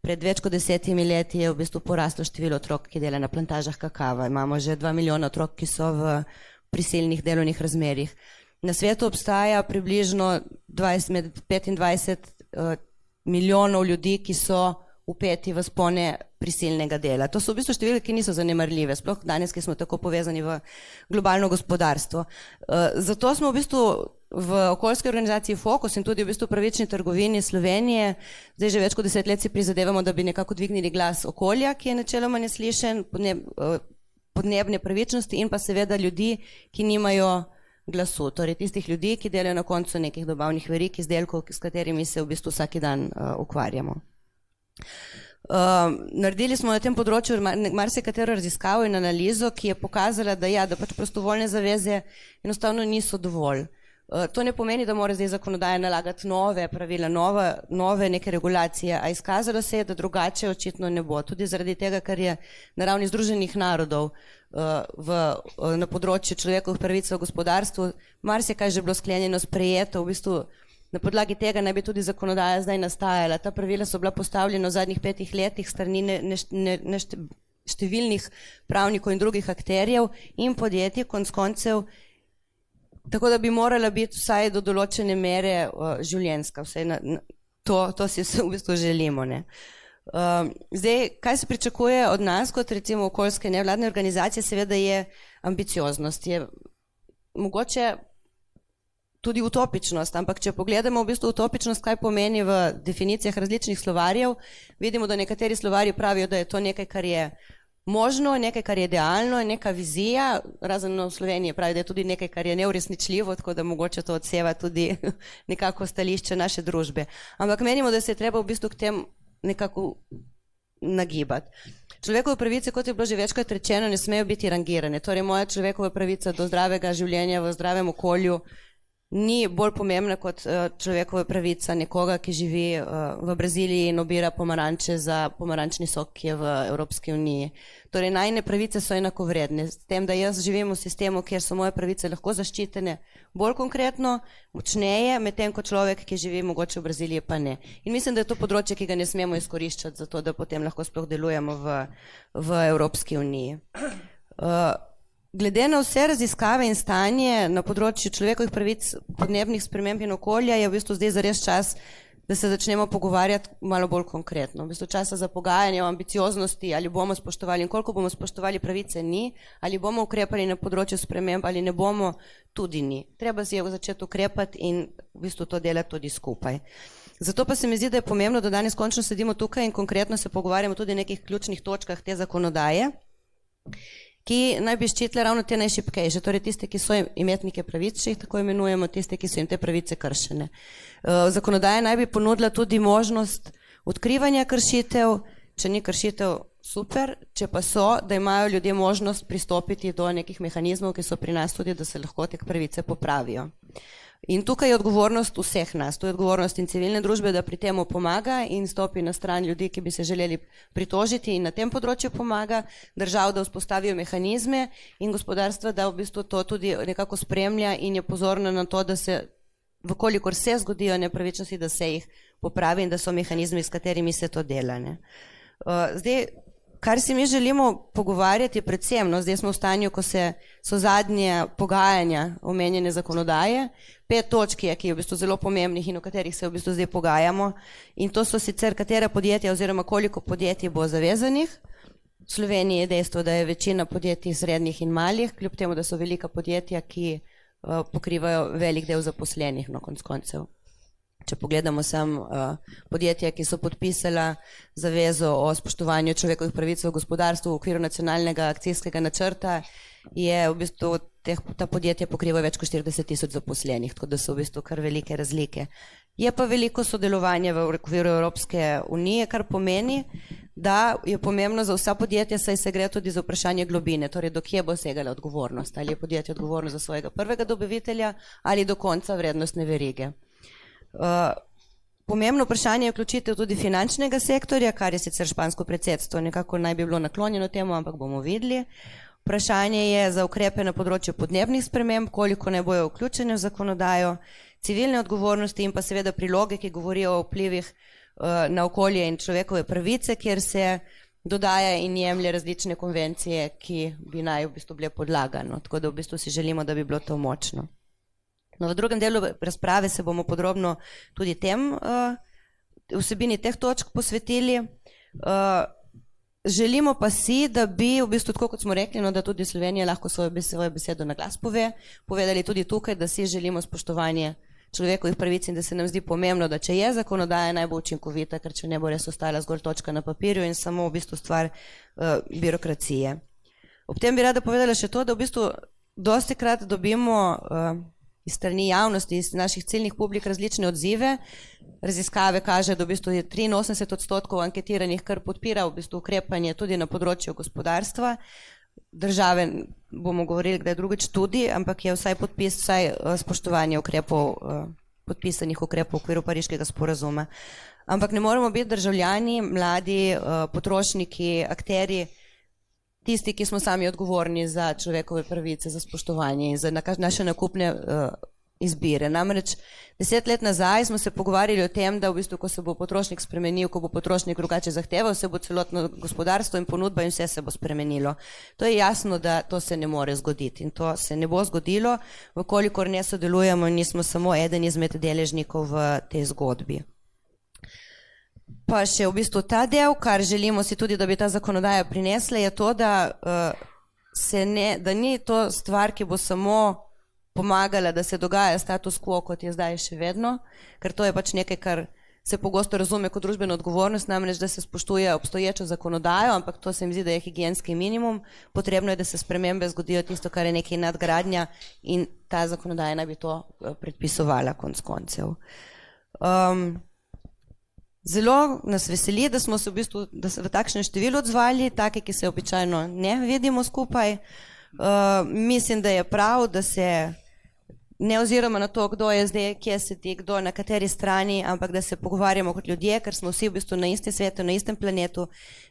G: pred več kot 10 leti je v bistvu poraslo število otrok, ki delajo na plantažah kakava. Imamo že 2 milijona otrok, ki so v prisilnih delovnih razmerjih. Na svetu obstaja približno med 25 in 20 milijonov ljudi, ki so vpeti v spone prisilnega dela. To so v bistvu številke, ki niso zanemarljive, sploh danes, ki smo tako povezani v globalno gospodarstvo. Zato smo v bistvu v okoljski organizaciji Fokus in tudi v bistvu pravični trgovini Slovenije zdaj že več kot 10 let si prizadevamo, da bi nekako dvignili glas okolja, ki je načeloma neslišen, podnebne pravičnosti in pa seveda ljudi, ki nimajo glasu, torej tistih ljudi, ki delajo na koncu nekih dobavnih verig izdelkov, s katerimi se v bistvu vsak dan ukvarjamo. Naredili smo na tem področju marsikatero raziskavo in analizo, ki je pokazala, da pač prostovoljne zaveze enostavno niso dovolj. To ne pomeni, da mora zdaj zakonodaja nalagati nove pravila, nove neke regulacije, a izkazalo se je, da drugače očitno ne bo. Tudi zaradi tega, ker je na ravni Združenih narodov na področju človekovih pravic v gospodarstvu marsikaj že bilo sklenjeno, sprejeto, v bistvu na podlagi tega naj bi tudi zakonodaja zdaj nastajala. Ta pravila so bila postavljena v zadnjih 5 letih strani številnih pravnikov in drugih akterjev in podjetij, konec koncev, tako da bi morala biti vsaj do določene mere življenjska. To si v bistvu želimo. Ne? Zdaj, kaj se pričakuje od nas, kot recimo okoljske nevladne organizacije, seveda je ambicioznost. Je mogoče tudi utopičnost, ampak če pogledamo v bistvu utopičnost, kaj pomeni v definicijah različnih slovarjev, vidimo, da nekateri slovarji pravijo, da je to nekaj, kar je možno, nekaj, kar je idealno, neka vizija, razen v Sloveniji pravi, da je tudi nekaj, kar je neuresničljivo, tako da mogoče to odseva tudi nekako stališče naše družbe. Ampak menimo, da se je treba v bistvu k tem nekako nagibati. Človekove pravice, kot je bilo že večkrat rečeno, ne smejo biti rangirane. Torej, moja človekova pravica do zdravega življenja v zdravem okolju ni bolj pomembna kot človekova pravica nekoga, ki živi v Braziliji in obira pomaranče za pomarančni sok, ki je v Evropski uniji. Torej, najine pravice so enakovredne. S tem, da jaz živim v sistemu, kjer so moje pravice lahko zaščitene bolj konkretno, močneje, medtem ko človek, ki živi mogoče v Braziliji, pa ne. In mislim, da je to področje, ki ga ne smemo izkoriščati, zato da potem lahko sploh delujemo v Evropski uniji. Glede na vse raziskave in stanje na področju človekovih pravic, podnebnih sprememb in okolja je v bistvu zdaj zares čas, da se začnemo pogovarjati malo bolj konkretno. V bistvu časa za pogajanje o ambicioznosti, ali bomo spoštovali in koliko bomo spoštovali pravice, ni, ali bomo ukrepali na področju sprememb, ali ne bomo, tudi ni. Treba si je začeti ukrepati in v bistvu to delati tudi skupaj. Zato pa se mi zdi, da je pomembno, da danes končno sedimo tukaj in konkretno se pogovarjamo tudi o nekih ključnih točkah te zakonodaje, ki naj bi ščitile ravno te najšibkejše, torej tiste, ki so imetnike pravic, če jih tako imenujemo, tiste, ki so jim te pravice kršene. Zakonodaja naj bi ponudila tudi možnost odkrivanja kršitev, če ni kršitev, super, če pa so, da imajo ljudje možnost pristopiti do nekih mehanizmov, ki so pri nas tudi, da se lahko te pravice popravijo. In tukaj je odgovornost vseh nas, to je odgovornost in civilne družbe, da pri temu pomaga in stopi na stran ljudi, ki bi se želeli pritožiti in na tem področju pomaga, držav, da vzpostavijo mehanizme in gospodarstva, da v bistvu to tudi nekako spremlja in je pozorna na to, da se, vkolikor se zgodijo nepravičnosti, da se jih popravi in da so mehanizmi, s katerimi se to dela. Zdaj, kar si mi želimo pogovarjati predvsem, zdaj smo v stanju, ko so zadnje pogajanja omenjene zakonodaje, 5 točk je, ki je v bistvu zelo pomembnih in o katerih se v bistvu zdaj pogajamo, in to so sicer katera podjetja oziroma koliko podjetij bo zavezanih. V Sloveniji je dejstvo, da je večina podjetij srednjih in malih, kljub temu, da so velika podjetja, ki pokrivajo velik del zaposlenih na konec koncev. Če pogledamo samo podjetja, ki so podpisala zavezo o spoštovanju človekovih pravic v gospodarstvu v okviru nacionalnega akcijskega načrta, je v bistvu ta podjetja pokrivajo več kot 40,000 zaposlenih, tako da so v bistvu kar velike razlike. Je pa veliko sodelovanja v okviru Evropske unije, kar pomeni, da je pomembno za vsa podjetja, saj se gre tudi za vprašanje globine, torej do kje bo segala odgovornost, ali je podjetje odgovorno za svojega prvega dobavitelja ali do konca vrednostne verige. Pomembno vprašanje je vključitev tudi finančnega sektorja, kar je sicer špansko predsedstvo nekako naj bi bilo naklonjeno temu, ampak bomo videli. Vprašanje je za ukrepe na področju podnebnih sprememb, koliko ne bojo vključene v zakonodajo, civilne odgovornosti in pa seveda priloge, ki govorijo o vplivih na okolje in človekove pravice, kjer se dodaja in jemlje različne konvencije, ki bi naj v bistvu bile podlagano. Tako da v bistvu si želimo, da bi bilo to močno. No, v drugem delu razprave se bomo podrobno tudi vsebini teh točk posvetili. Želimo pa si, da bi v bistvu, tako kot smo rekli, da tudi Slovenija lahko svojo besedo na glas povedali tudi tukaj, da si želimo spoštovanje človekovih pravic in da se nam zdi pomembno, da če je zakonodaja najbolj učinkovita, ker če ne bo res ostala zgolj točka na papirju in samo v bistvu stvar birokracije. Ob tem bi rada povedala še to, da v bistvu dostikrat dobimo iz strani javnosti, iz naših ciljnih publik različne odzive. Raziskave kaže, da v bistvu je 83% anketiranih, kar podpira v bistvu ukrepanje tudi na področju gospodarstva. Države bomo govorili, kdaj drugič tudi, ampak je vsaj spoštovanje ukrepov, podpisanih ukrepov v okviru Pariškega sporazuma. Ampak ne moramo biti državljani, mladi, potrošniki, akteri, tisti, ki smo sami odgovorni za človekove pravice, za spoštovanje in za naše nakupne izbire. Namreč 10 let nazaj smo se pogovarjali o tem, da v bistvu, ko se bo potrošnik spremenil, ko bo potrošnik drugače zahteval, se bo celotno gospodarstvo in ponudba in vse se bo spremenilo. To je jasno, da to se ne more zgoditi in to se ne bo zgodilo, vkolikor ne sodelujemo in nismo samo eden izmed deležnikov v tej zgodbi. Pa še v bistvu ta del, kar želimo si tudi, da bi ta zakonodaja prinesla, je to, da ni to stvar, ki bo samo pomagala, da se dogaja status quo, kot je zdaj še vedno, ker to je pač nekaj, kar se pogosto razume kot družbeno odgovornost, namreč, da se spoštuje obstoječo zakonodajo, ampak to se mi zdi, da je higienski minimum. Potrebno je, da se spremembe zgodijo tisto, kar je nekaj nadgradnja in ta zakonodaja naj bi to predpisovala konec koncev. Zelo nas veseli, da smo se v bistvu v takšnem številu odzvali, take, ki se običajno ne vidimo skupaj. Mislim, da je prav, da se ne oziroma na to, kdo je zdaj, kje sedi, kdo na kateri strani, ampak da se pogovarjamo kot ljudje, ker smo vsi v bistvu na istem svetu, na istem planetu,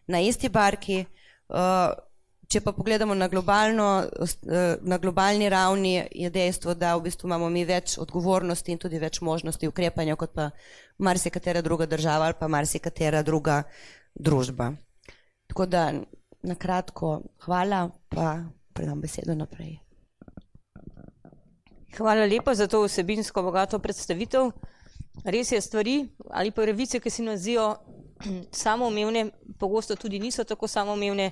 G: na isti barki. Če pa pogledamo na globalni ravni, je dejstvo, da v bistvu imamo mi več odgovornosti in tudi več možnosti ukrepanja, kot pa marsikatera druga država ali pa marsikatera druga družba. Tako da na kratko hvala, pa predam besedo naprej.
B: Hvala lepa za to vsebinsko bogato predstavitev. Res je, stvari ali pa pravice, ki se nam zdijo samoumevne, pogosto tudi niso tako samoumevne.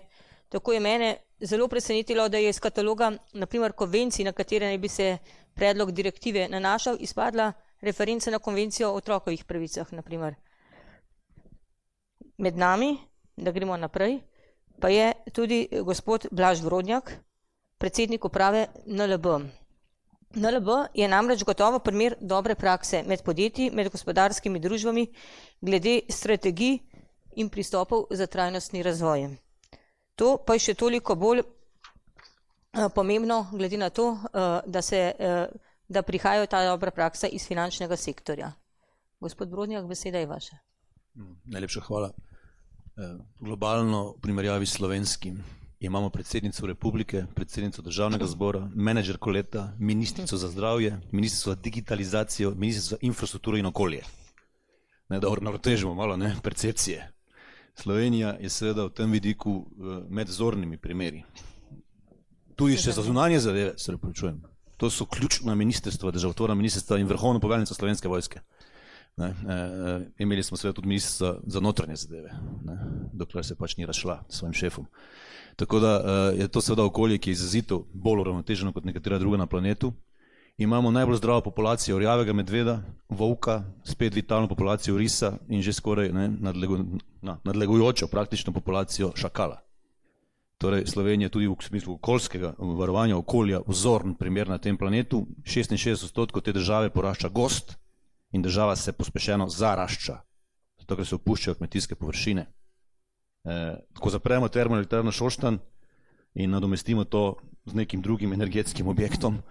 B: Tako je mene zelo presenetilo, da je iz kataloga, naprimer konvencij, na katere naj bi se predlog direktive nanašal, izpadla referenca na konvencijo o otrokovih pravicah, naprimer. Med nami, da gremo naprej, pa je tudi gospod Blaž Brodnjak, predsednik uprave NLB. NLB je namreč gotovo primer dobre prakse med podjetji, med gospodarskimi družbami, glede strategij in pristopov za trajnostni razvoj. To pa je še toliko bolj pomembno, glede na to, da prihajajo ta dobra praksa iz finančnega sektorja. Gospod Brodnjak, beseda je vaša.
H: Najlepša hvala. Globalno v primerjavi s slovenskim imamo predsednico republike, predsednico državnega zbora, menedžerko leta, ministrico za zdravje, ministrico za digitalizacijo, ministrico za infrastrukturo in okolje. Da uravnotežimo malo percepcije. Slovenija je seveda v tem vidiku med vzornimi primeri. Tudi še za zunanje zadeve, se repričujem. To so ključna ministrstva, državotvorna ministrstva in vrhovna poveljnica Slovenske vojske. Imeli smo seveda tudi ministrstva za notranje zadeve, dokler se pač ni razšla s svojim šefom. Tako da je to seveda okolje, ki je izrazito bolj uravnoteženo kot nekatera druga na planetu. Imamo najbolj zdravo populacijo rjavega medveda, volka, spet vitalno populacijo risa in že skoraj nadlegujočo praktično populacijo šakala. Torej Slovenija tudi v smislu okoljskega varovanja okolja vzorn primer na tem planetu. 66% te države porašča gozd in država se pospešeno zarašča, zato ker se opuščajo kmetijske površine. Ko zapremo termoelektrarno Šoštanj in nadomestimo to z nekim drugim energetskim objektom,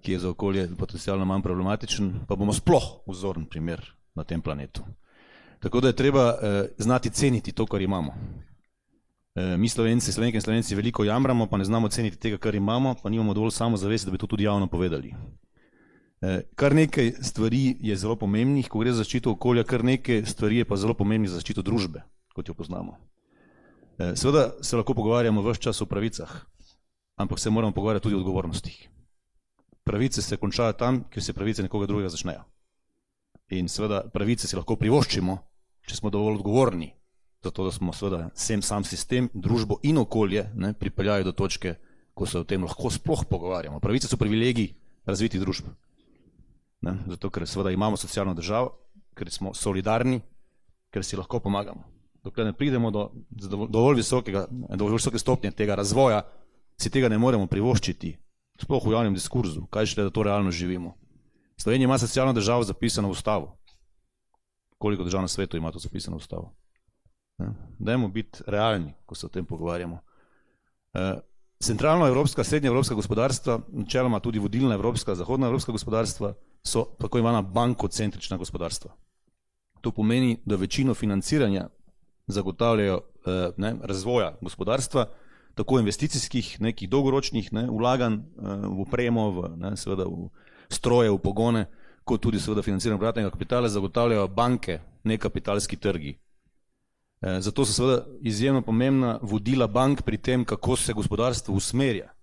H: ki je za okolje potencialno manj problematičen, pa bomo sploh vzorn primer na tem planetu. Tako da je treba znati ceniti to, kar imamo. Mi Slovenci, Slovenke in Slovenci veliko jamramo, pa ne znamo ceniti tega, kar imamo, pa nimamo dovolj samozavesti, da bi to tudi javno povedali. Kar nekaj stvari je zelo pomembnih, ko gre za zaščito okolja, kar nekaj stvari je pa zelo pomembnih za zaščito družbe, kot jo poznamo. Seveda se lahko pogovarjamo ves čas o pravicah, ampak se moramo pogovarjati tudi o odgovornostih. Pravice se končajo tam, kjer se pravice nekoga drugega začnejo. In seveda pravice si lahko privoščimo, če smo dovolj odgovorni, zato da smo seveda sam sistem, družbo in okolje pripeljali do točke, ko se o tem lahko sploh pogovarjamo. Pravice so privilegij razvitih družb. Zato, ker seveda imamo socialno državo, ker smo solidarni, ker si lahko pomagamo. Dokler ne pridemo do dovolj visoke stopnje tega razvoja, si tega ne moremo privoščiti, sploh v javnem diskurzu, kaj šele, da to realno živimo. Slovenija ima socialno državo zapisano v ustavo. Koliko držav na svetu ima to zapisano v ustavo? Dajmo biti realni, ko se o tem pogovarjamo. Centralnoevropska, srednjeevropska gospodarstva, načeloma tudi vodilna evropska, zahodna evropska gospodarstva, so tako imena bankocentrična gospodarstva. To pomeni, da večino financiranja zagotavljajo razvoja gospodarstva, tako investicijskih, nekih dolgoročnih vlaganj v opremo, seveda v stroje, v pogone, kot tudi seveda financiranje obratnega kapitala zagotavljajo banke, nekapitalski trgi. Zato so seveda izjemno pomembna vodila bank pri tem, kako se gospodarstvo usmerja.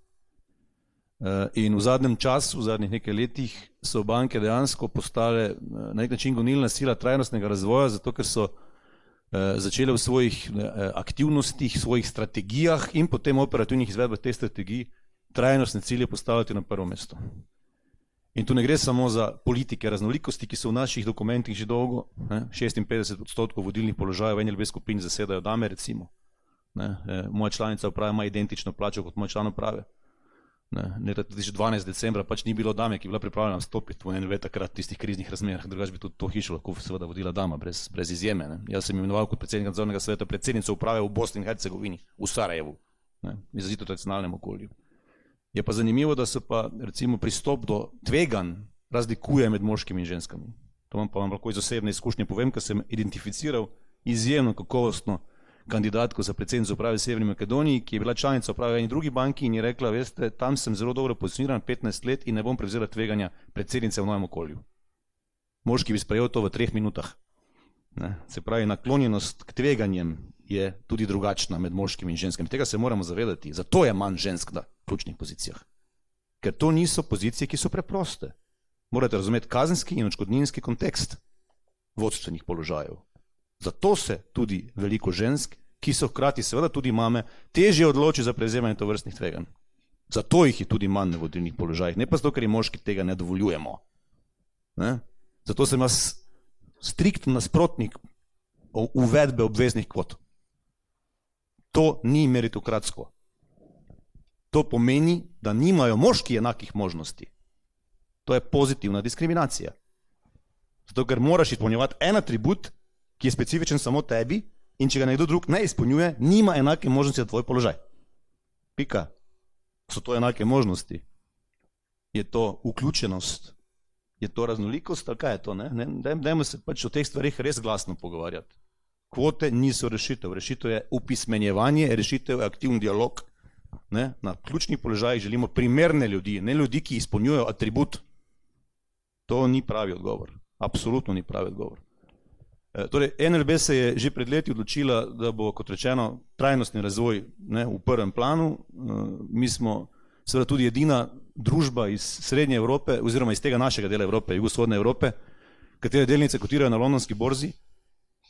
H: In v zadnjem času, v zadnjih nekaj letih, so banke dejansko postale na nek način gonilna sila trajnostnega razvoja, zato ker so začele v svojih aktivnostih, svojih strategijah in potem operativnih izvedbah teh strategij trajnostne cilje postavljati na prvo mesto. In tu ne gre samo za politike raznolikosti, ki so v naših dokumentih že dolgo, 56% vodilnih položajev v eni ali dve skupini zasedajo dame, recimo. Moja članica uprave ima identično plačo kot moj član uprave. Leta 2012 decembra pač ni bilo dame, ki je bila pripravljena vstopiti v NLB takrat v tistih kriznih razmerah, drugače bi tudi to hišo lahko seveda vodila dama, brez izjeme. Jaz sem imenoval kot predsednik nadzornega sveta predsednico uprave v Bosni in Hercegovini, v Sarajevu, izrazito tradicionalnem okolju. Je pa zanimivo, da se pa recimo pristop do tveganj razlikuje med moškimi in ženskami. To vam lahko iz osebne izkušnje povem, ker sem identificiral izjemno kakovostno kandidatko za predsednico uprave v Severni Makedoniji, ki je bila članica uprave v eni drugi banki in je rekla, veste, tam sem zelo dobro pozicioniran 15 let in ne bom prevzela tveganja predsednice v novem okolju. Moški bi sprejel to v 3 minutah. Se pravi, naklonjenost k tveganjem je tudi drugačna med moškimi in ženskami. Tega se moramo zavedati. Zato je manj žensk na ključnih pozicijah. Ker to niso pozicije, ki so preproste. Morate razumeti kazenski in odškodninski kontekst vodstvenih položajev. Zato se tudi veliko žensk, ki so hkrati seveda tudi mame, težje odloči za prevzemanje tovrstnih tveganj. Zato jih je tudi manj na vodilnih položajih. Ne pa zato, ker moški tega ne dovoljujemo. Zato sem jaz striktno nasprotnik uvedbe obveznih kvot. To ni meritokratsko. To pomeni, da nimajo moški enakih možnosti. To je pozitivna diskriminacija. Zato, ker moraš izpolnjevati en atribut, ki je specifičen samo tebi in če ga nekdo drug ne izpolnjuje, nima enake možnosti za tvoj položaj. Pika. So to enake možnosti? Je to vključenost? Je to raznolikost? Ali kaj je to? Dajmo se pač o teh stvarih res glasno pogovarjati. Kvote niso rešitev. Rešitev je upismenjevanje, rešitev je aktivni dialog. Ne? Na ključnih položajih želimo primerne ljudi, ne ljudi, ki izpolnjujejo atribut. To ni pravi odgovor. Absolutno ni pravi odgovor. Torej, NLB se je že pred leti odločila, da bo, kot rečeno, trajnostni razvoj v prvem planu. Mi smo seveda tudi edina družba iz Srednje Evrope, oziroma iz tega našega dela Evrope, jugovzhodne Evrope, katere delnice kotirajo na londonski borzi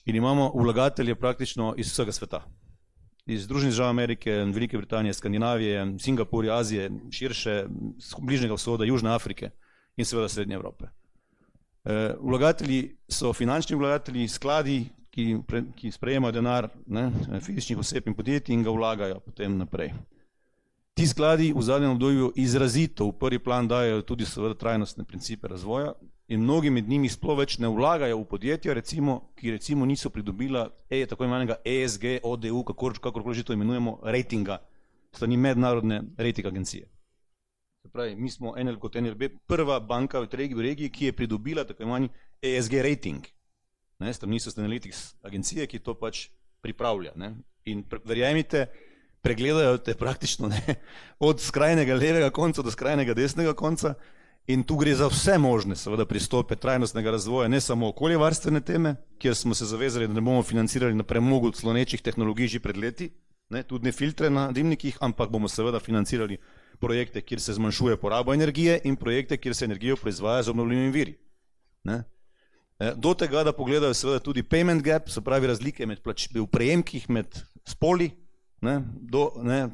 H: in imamo vlagatelje praktično iz vsega sveta. Iz Združenih držav Amerike, Velike Britanije, Skandinavije, Singapurja, Azije, širše, Bližnjega vzhoda, Južne Afrike in seveda Srednje Evrope. Vlagatelji so finančni vlagatelji, skladi, ki sprejemajo denar fizičnih oseb in podjetij in ga vlagajo potem naprej. Ti skladi v zadnjem obdobju izrazito v prvi plan dajo tudi seveda trajnostne principe razvoja in mnogi med njimi sploh več ne vlagajo v podjetja, ki recimo niso pridobila tako imenega ESG, ODU, kakorkoli že to imenujemo, ratinga, strani mednarodne rating agencije. Se pravi, mi smo kot NLB prva banka v regiji, ki je pridobila tako imenovani ESG rating, strani Sustainalytics agencije, ki to pač pripravlja. In verjemite, pregledajo te praktično od skrajnega levega konca do skrajnega desnega konca in tu gre za vse možne seveda pristope trajnostnega razvoja, ne samo okoljevarstvene teme, kjer smo se zavezali, da ne bomo financirali na premogu slonečih tehnologij že pred leti, tudi ne filtre na dimnikih, ampak bomo seveda financirali projekte, kjer se zmanjšuje poraba energije in projekte, kjer se energijo proizvaja z obnovljivimi viri. Do tega, da pogledajo seveda tudi payment gap, se pravi razlike v prejemkih med spoli, do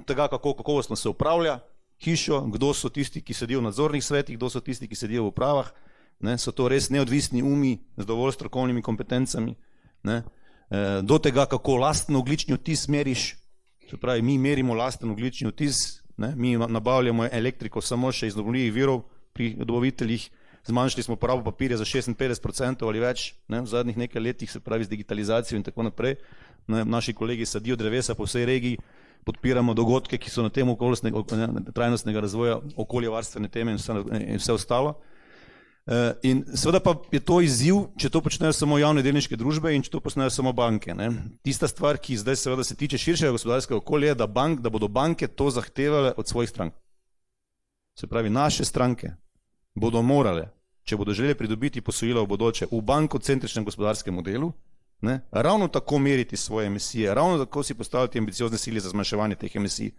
H: tega, kako kakovostno se upravlja hišo, kdo so tisti, ki sedijo v nadzornih svetih, kdo so tisti, ki sedijo v upravah, so to res neodvisni umi z dovolj strokovnimi kompetencami, do tega, kako lasten ogljični odtis meriš, se pravi, mi merimo lasten ogljični odtis, mi nabavljamo elektriko samo še iz obnovljivih virov pri dobaviteljih, zmanjšali smo porabo papirja za 56% ali več v zadnjih nekaj letih, se pravi z digitalizacijo in tako naprej. Naši kolegi sadijo drevesa po vsej regiji, podpiramo dogodke, ki so na temo trajnostnega razvoja, okoljevarstvene teme in vse ostalo. In seveda pa je to izziv, če to počnejo samo javne delniške družbe in če to počnejo samo banke. Tista stvar, ki zdaj seveda se tiče širšega gospodarskega okolja, je, da bodo banke to zahtevale od svojih strank. Se pravi, naše stranke bodo morale, če bodo želeli pridobiti posojila v bodoče v bankocentričnem gospodarskem modelu, ravno tako meriti svoje emisije, ravno tako si postaviti ambiciozne cilje za zmanjševanje teh emisij,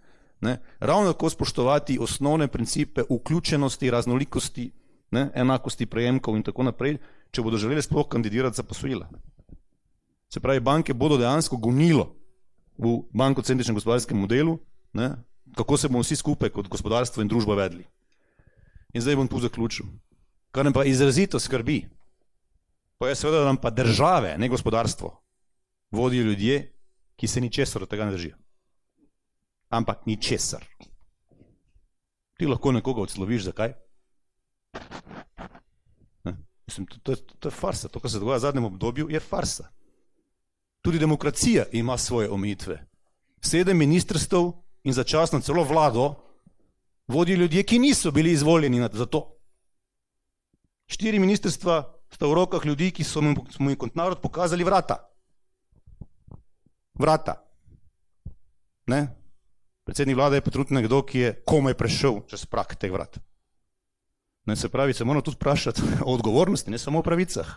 H: ravno tako spoštovati osnovne principe vključenosti, raznolikosti, enakosti prejemkov in tako naprej, če bodo želeli sploh kandidirati za posojila. Se pravi, banke bodo dejansko gonilo v bankocentričnem gospodarskem modelu, kako se bomo vsi skupaj kot gospodarstvo in družba vedli. In zdaj bom tu zaključil. Kar nam pa izrazito skrbi, pa je seveda, da nam pa države, ne gospodarstvo, vodijo ljudje, ki se ničesar od tega ne držijo. Ampak ničesar. Ti lahko nekoga odsloviš, zakaj? Mislim, to je farsa. To, kar se dogaja v zadnjem obdobju, je farsa. Tudi demokracija ima svoje omejitve. 7 ministrstev in začasno celo vlado vodijo ljudje, ki niso bili izvoljeni za to. 4 ministrstva sta v rokah ljudi, ki smo jim kot narod pokazali vrata. Vrata. Predsednik vlade je potrudno nekdo, ki je komaj prešel čez prag teh vrat. Se pravi, se moramo tudi vprašati o odgovornosti, ne samo o pravicah.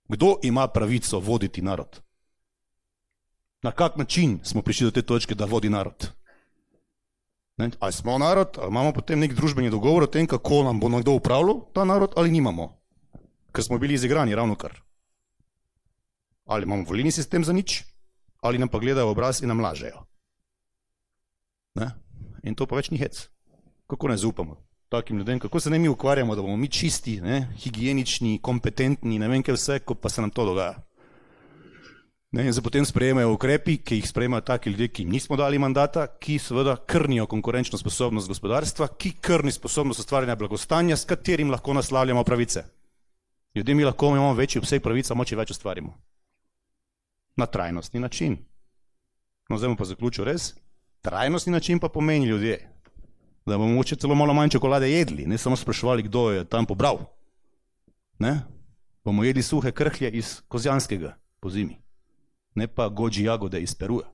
H: Kdo ima pravico voditi narod? Na kak način smo prišli do te točke, da vodi narod? Ali smo narod, ali imamo potem nek družbeni dogovor o tem, kako nam bo nekdo upravljal ta narod, ali nimamo? Ker smo bili izigrani ravno kar. Ali imamo volilni sistem za nič, ali nam pa gledajo obraz in nam lažejo. In to pa več ni hec. Kako ne zaupamo takim ljudem, kako se ne mi ukvarjamo, da bomo mi čisti, higienični, kompetentni, ne vem kaj vse, ko pa se nam to dogaja. In se potem sprejemajo ukrepi, ki jih sprejemajo taki ljudje, ki jim nismo dali mandata, ki seveda krnijo konkurenčno sposobnost gospodarstva, ki krni sposobnost ustvarjanja blagostanja, s katerim lahko naslavljamo pravice. Ljudje mi lahko imamo večji obseg pravic, samo če več ustvarimo. Na trajnostni način. No, zdaj bom pa zaključil res. Trajnostni način pa pomeni ljudje, da bomo mogoče celo malo manj čokolade jedli, ne samo spraševali, kdo je tam pobral. Ne? Bomo jedli suhe krhlje iz Kozjanskega po zimi, ne pa goji jagode iz Peruja.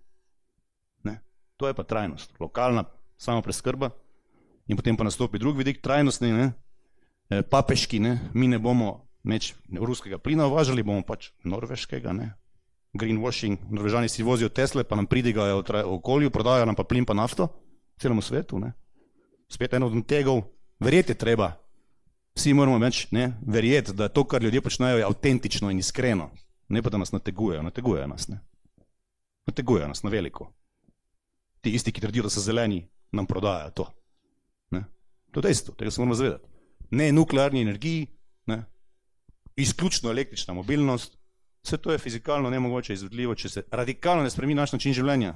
H: Ne? To je pa trajnost, lokalna samopreskrba in potem pa nastopi drug vidik trajnostni, ne? Papeški, ne? Mi ne bomo več ruskega plina uvažali, bomo pač norveškega, ne? Greenwashing, Norvežani si vozijo Tesle, pa nam pridigajo v okolju, prodajo nam pa plin pa nafto, celemu svetu, ne? Spet eno od tegov, verjeti treba, vsi moramo več, ne, verjeti, da to, kar ljudje počnejo, je avtentično in iskreno, ne pa da nas nategujejo nas, ne. Nategujejo nas na veliko. Ti isti, ki trdijo, da so zeleni, nam prodajajo to. Ne. To je dejstvo, tega se moramo zavedati. Ne nuklearni energiji, ne, izključno električna mobilnost, vse to je fizikalno nemogoče izvedljivo, če se radikalno ne spremeni naš način življenja.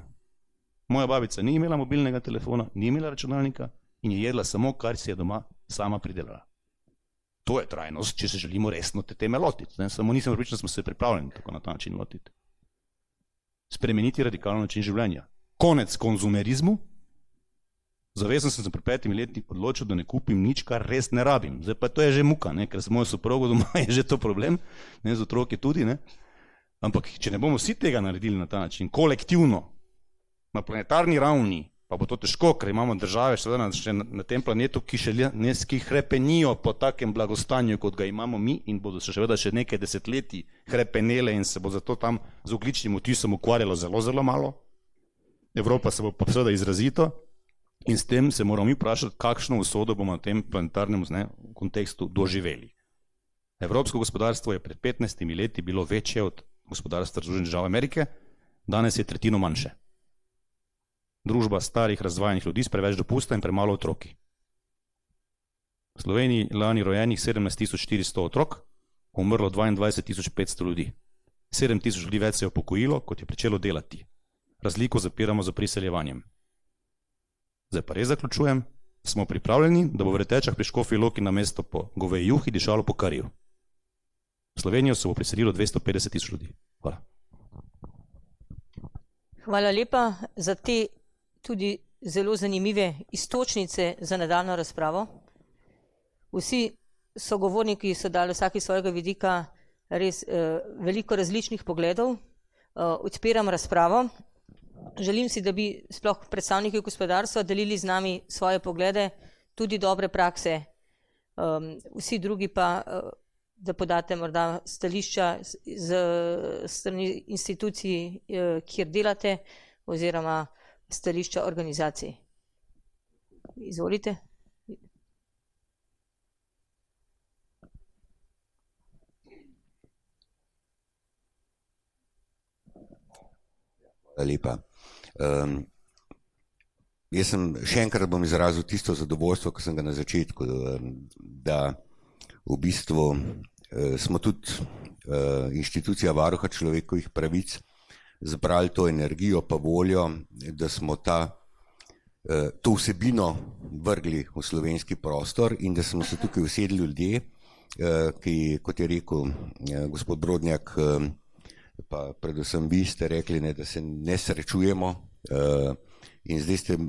H: Moja babica ni imela mobilnega telefona, ni imela računalnika in je jedla samo, kar si je doma sama pridelala. To je trajnost, če se želimo resno te teme lotiti. Ne? Samo nisem pripričan, da smo se pripravljeni tako na ta način lotiti. Spremeniti radikalno način življenja. Konec konzumerizmu. Zavezan sem se pred 5 leti odločil, da ne kupim nič, kar res ne rabim. Zdaj pa to je že muka, ne? Ker za mojo soprogo doma je že to problem, ne? Z otroki tudi. Ne? Ampak če ne bomo vsi tega naredili na ta način, kolektivno, na planetarni ravni, pa bo to težko, ker imamo države še na tem planetu, ki še hrepenijo po takem blagostanju, kot ga imamo mi in bodo se še nekaj desetletij hrepenele in se bo zato tam z ogljičnim odtisom ukvarjalo zelo, zelo malo. Evropa se bo pa seveda izrazito in s tem se moramo mi vprašati, kakšno usodo bomo na tem planetarnem kontekstu doživeli. Evropsko gospodarstvo je pred 15 leti bilo večje od gospodarstva Združenih držav Amerike, danes je tretjino manjše. Družba starih razvajenih ljudi s preveč dopusta in premalo otroki. V Sloveniji lani rojenih 17.400 otrok, umrlo 22.500 ljudi. 7.000 ljudi več se je upokojilo, kot je pričelo delati. Razliko zapiramo za priseljevanjem. Zdaj pa res zaključujem, smo pripravljeni, da bo v Retečah pri Škofji Loki na mesto po goveji juhi dišalo po kariju. V Slovenijo se bo priselilo 250.000 ljudi. Hvala.
B: Hvala lepa za te tudi zelo zanimive iztočnice za nadaljno razpravo. Vsi sogovorniki so dali vsaki svojega vidika res veliko različnih pogledov. Odpiram razpravo. Želim si, da bi sploh predstavniki gospodarstva delili z nami svoje poglede, tudi dobre prakse. Vsi drugi pa, da podate morda stališča z strani institucij, kjer delate, oziroma stališča organizacij. Izvolite.
C: Hvala lepa. Jaz sem še enkrat bom izrazil tisto zadovoljstvo, ki sem ga na začetku, da v bistvu smo tudi inštitucija Varuha človekovih pravic zbrali to energijo pa voljo, da smo to vsebino vrgli v slovenski prostor in da smo se tukaj usedli ljudje, ki, kot je rekel gospod Brodnjak, pa predvsem vi ste rekli, ne, da se ne srečujemo in zdaj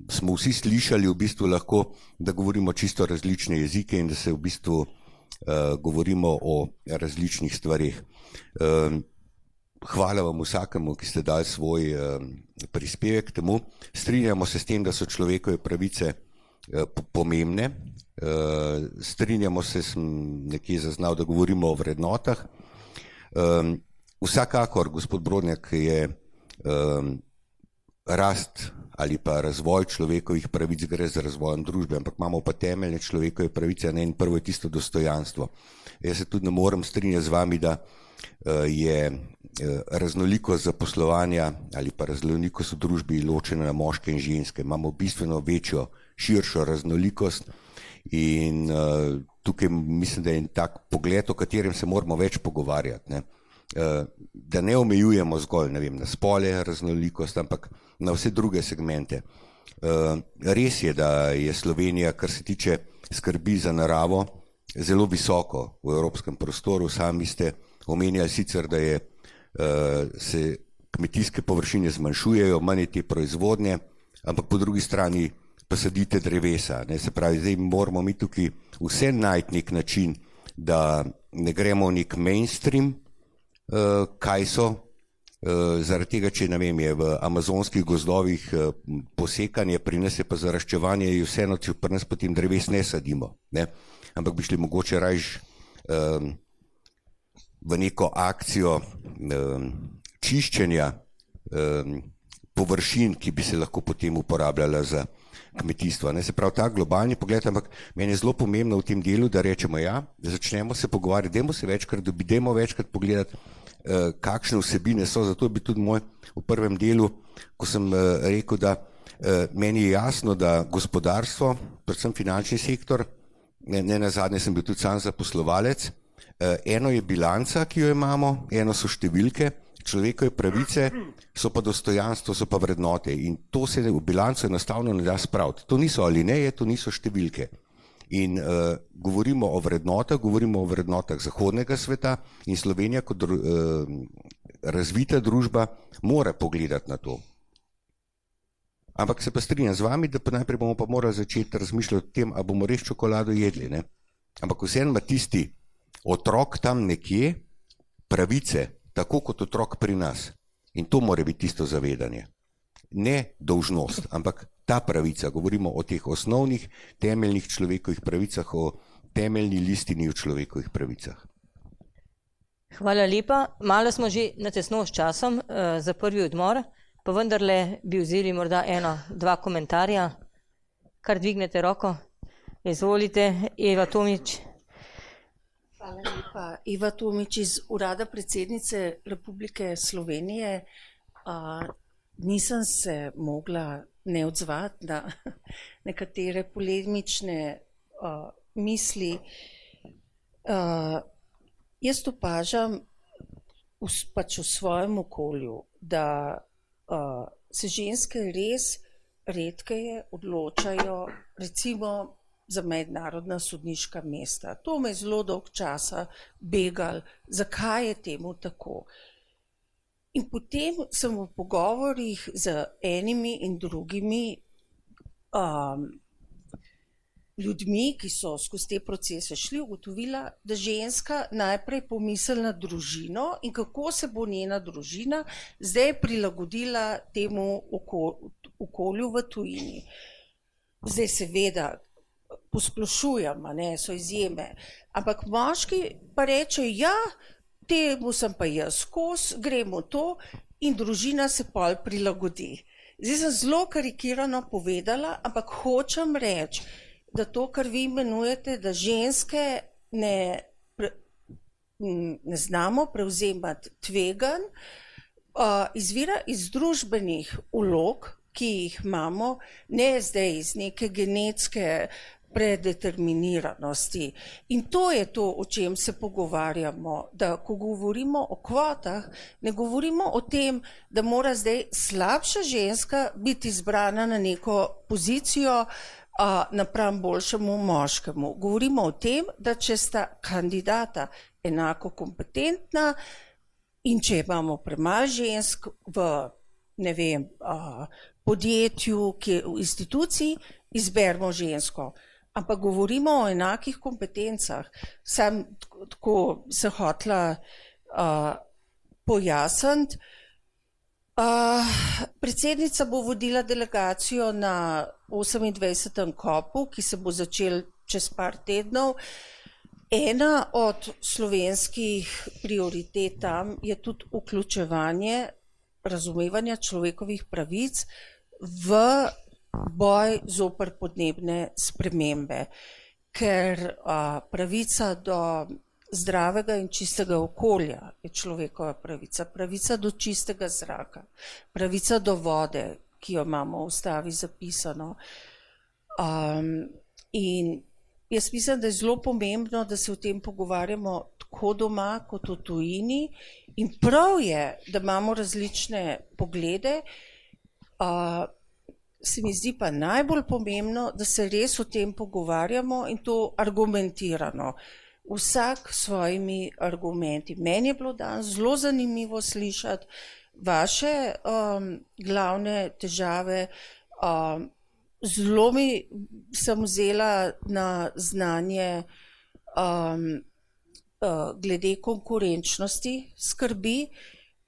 C: smo vsi slišali v bistvu lahko, da govorimo čisto različne jezike in da se v bistvu govorimo o različnih stvarih. Hvala vam vsakemu, ki ste dali svoj prispevek k temu. Strinjamo se s tem, da so človekove pravice pomembne. Strinjamo se, sem nekje zaznal, da govorimo o vrednotah. Vsakakor, gospod Brodnjak, je rast ali pa razvoj človekovih pravic gre za razvojem družbe, ampak imamo pa temeljne človekove pravice, ne, in prvo je tisto dostojanstvo. Jaz se tudi ne morem strinjati z vami, da je raznolikost zaposlovanja ali pa raznolikost v družbi ločena na moške in ženske. Imamo bistveno večjo, širšo raznolikost in tukaj mislim, da je tak pogled, o katerem se moramo več pogovarjati, ne. Da ne omejujemo zgolj, ne vem, na spole raznolikost, ampak na vse druge segmente. Res je, da je Slovenija, kar se tiče skrbi za naravo, zelo visoko v evropskem prostoru. Sami ste omenjali sicer, da se kmetijske površine zmanjšujejo, manj je te proizvodnje, ampak po drugi strani pa sadite drevesa. Ne? Se pravi, zdaj moramo mi tukaj vse najti nek način, da ne gremo v nek mainstream, kaj so, zaradi tega, če ne vem, je v amazonskih gozdovih posekanje, pri nas je pa zaraščevanje, je vseeno, če pri nas potem dreves ne sadimo, ne? Ampak bi šli mogoče rajš v neko akcijo čiščenja površin, ki bi se lahko potem uporabljala za kmetijstvo. Ne? Se pravi, ta globalni pogled, ampak meni je zelo pomembno v tem delu, da rečemo ja, da začnemo se pogovarjati, dajmo se večkrat dobiti, dajmo večkrat pogledati, kakšne vsebine so, zato bi tudi moj v prvem delu, ko sem rekel, da meni je jasno, da gospodarstvo, predvsem finančni sektor, ne nazadnje sem bil tudi sam zaposlovalec, eno je bilanca, ki jo imamo, eno so številke, človekove pravice, so pa dostojanstvo, so pa vrednote in to se v bilanco enostavno ne da spraviti. To niso alineje, to niso številke. In govorimo o vrednotah zahodnega sveta in Slovenija kot razvita družba mora pogledati na to. Ampak se pa strinjam z vami, da pa najprej bomo pa morali začeti razmišljati o tem, a bomo res čokolado jedli, ne? Ampak vseeno ima tisti otrok tam nekje pravice, tako kot otrok pri nas. In to mora biti tisto zavedanje. Ne dolžnost, ampak ta pravica. Govorimo o teh osnovnih, temeljnih človekovih pravicah, o temeljni listini o človekovih pravicah.
B: Hvala lepa. Malo smo že na tesno s časom za prvi odmor, pa vendarle bi vzeli morda dva komentarja. Kar dvignete roko. Izvolite, Eva Tomič.
I: Hvala lepa. Eva Tomič iz Urada predsednice Republike Slovenije. Nisem se mogla ne odzvati na nekatere polemične misli. Jaz opažam pač v svojem okolju, da se ženske res redkeje odločajo recimo za mednarodna sodniška mesta. To me zelo dolg časa begal, zakaj je temu tako. In potem sem v pogovorih z enimi in drugimi ljudmi, ki so skozi te procese šli, ugotovila, da ženska najprej pomisli na družino in kako se bo njena družina zdaj prilagodila temu okolju v tujini. Zdaj seveda posplošujem, so izjeme, ampak moški pa rečejo, ja, temu sem pa jaz skozi, gremo to in družina se pol prilagodi. Zdaj sem zelo karikirano povedala, ampak hočem reči, da to, kar vi imenujete, da ženske ne znamo prevzemati tveganj, izvira iz družbenih vlog, ki jih imamo, ne zdaj iz neke genetske predeterminiranosti. In to je to, o čem se pogovarjamo, da ko govorimo o kvotah, ne govorimo o tem, da mora zdaj slabša ženska biti izbrana na neko pozicijo napram boljšemu moškemu. Govorimo o tem, da če sta kandidata enako kompetentna in če imamo premalo žensk v, ne vem, podjetju, v instituciji, izberimo žensko. Ampak govorimo o enakih kompetencah. Sam tako se hotela pojasniti. Predsednica bo vodila delegacijo na 28. kopu, ki se bo začel čez par tednov. Ena od slovenskih prioritet tam je tudi vključevanje razumevanja človekovih pravic v boj zoper podnebne spremembe, ker pravica do zdravega in čistega okolja je človekova pravica, pravica do čistega zraka, pravica do vode, ki jo imamo v ustavi zapisano. In jaz mislim, da je zelo pomembno, da se o tem pogovarjamo tako doma kot v tujini in prav je, da imamo različne poglede. Se mi zdi pa najbolj pomembno, da se res o tem pogovarjamo in to argumentirano. Vsak s svojimi argumenti. Meni je bilo danes zelo zanimivo slišati vaše glavne težave, Zelo sem vzela na znanje glede konkurenčnosti skrbi,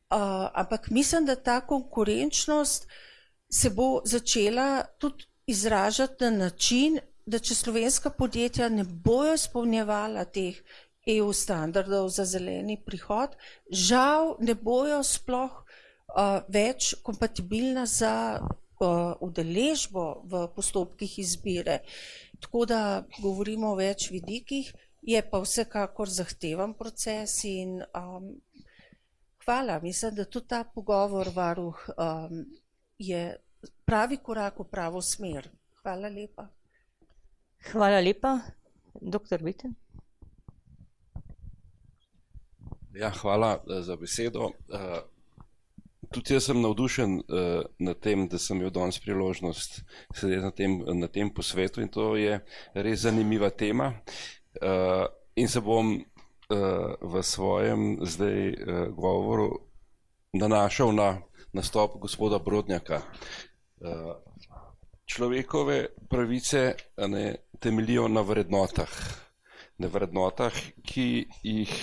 I: ampak mislim, da ta konkurenčnost se bo začela tudi izražati na način, da če slovenska podjetja ne bojo izpolnjevala teh EU standardov za zeleni prihod, žal ne bojo sploh več kompatibilna za udeležbo v postopkih izbire. Tako da govorimo o več vidikih, je pa vsekakor zahteven proces in hvala, mislim, da tudi ta pogovor, varuh, je pravi korak v pravo smer. Hvala lepa.
B: Hvala lepa. Dr. Viten.
D: Ja, hvala za besedo. Tudi jaz sem navdušen nad tem, da sem imel danes priložnost sedeti na tem posvetu in to je res zanimiva tema. In se bom v svojem zdaj govoru nanašal na nastop gospoda Brodnjaka. Človekove pravice temeljijo na vrednotah, ki jih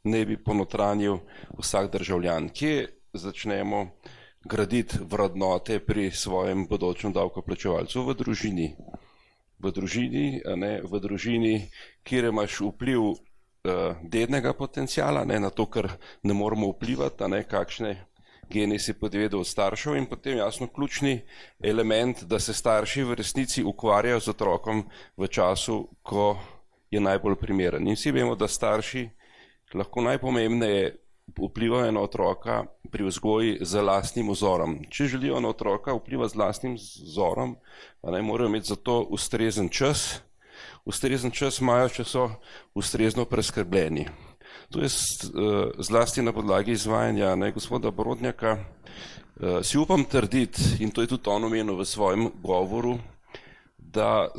D: ne bi ponotranil vsak državljan. Kje začnemo graditi vrednote pri svojem bodočem davkoplačevalcu? V družini. V družini, kjer imaš vpliv dednega potenciala, na to, kar ne moramo vplivati, kakšne gene si podvedel od staršev, in potem jasno ključni element, da se starši v resnici ukvarjajo z otrokom v času, ko je najbolj primeren. In vsi vemo, da starši lahko najpomembneje vplivajo na otroka pri vzgoji z lastnim vzorom. Če želijo na otroka vplivati z lastnim vzorom, morajo imeti za to ustrezen čas. Ustrezen čas imajo, če so ustrezno preskrbljeni. To je zlasti na podlagi izvajanja gospoda Brodnjaka. Si upam trditi, in to je tudi on omenil v svojem govoru, da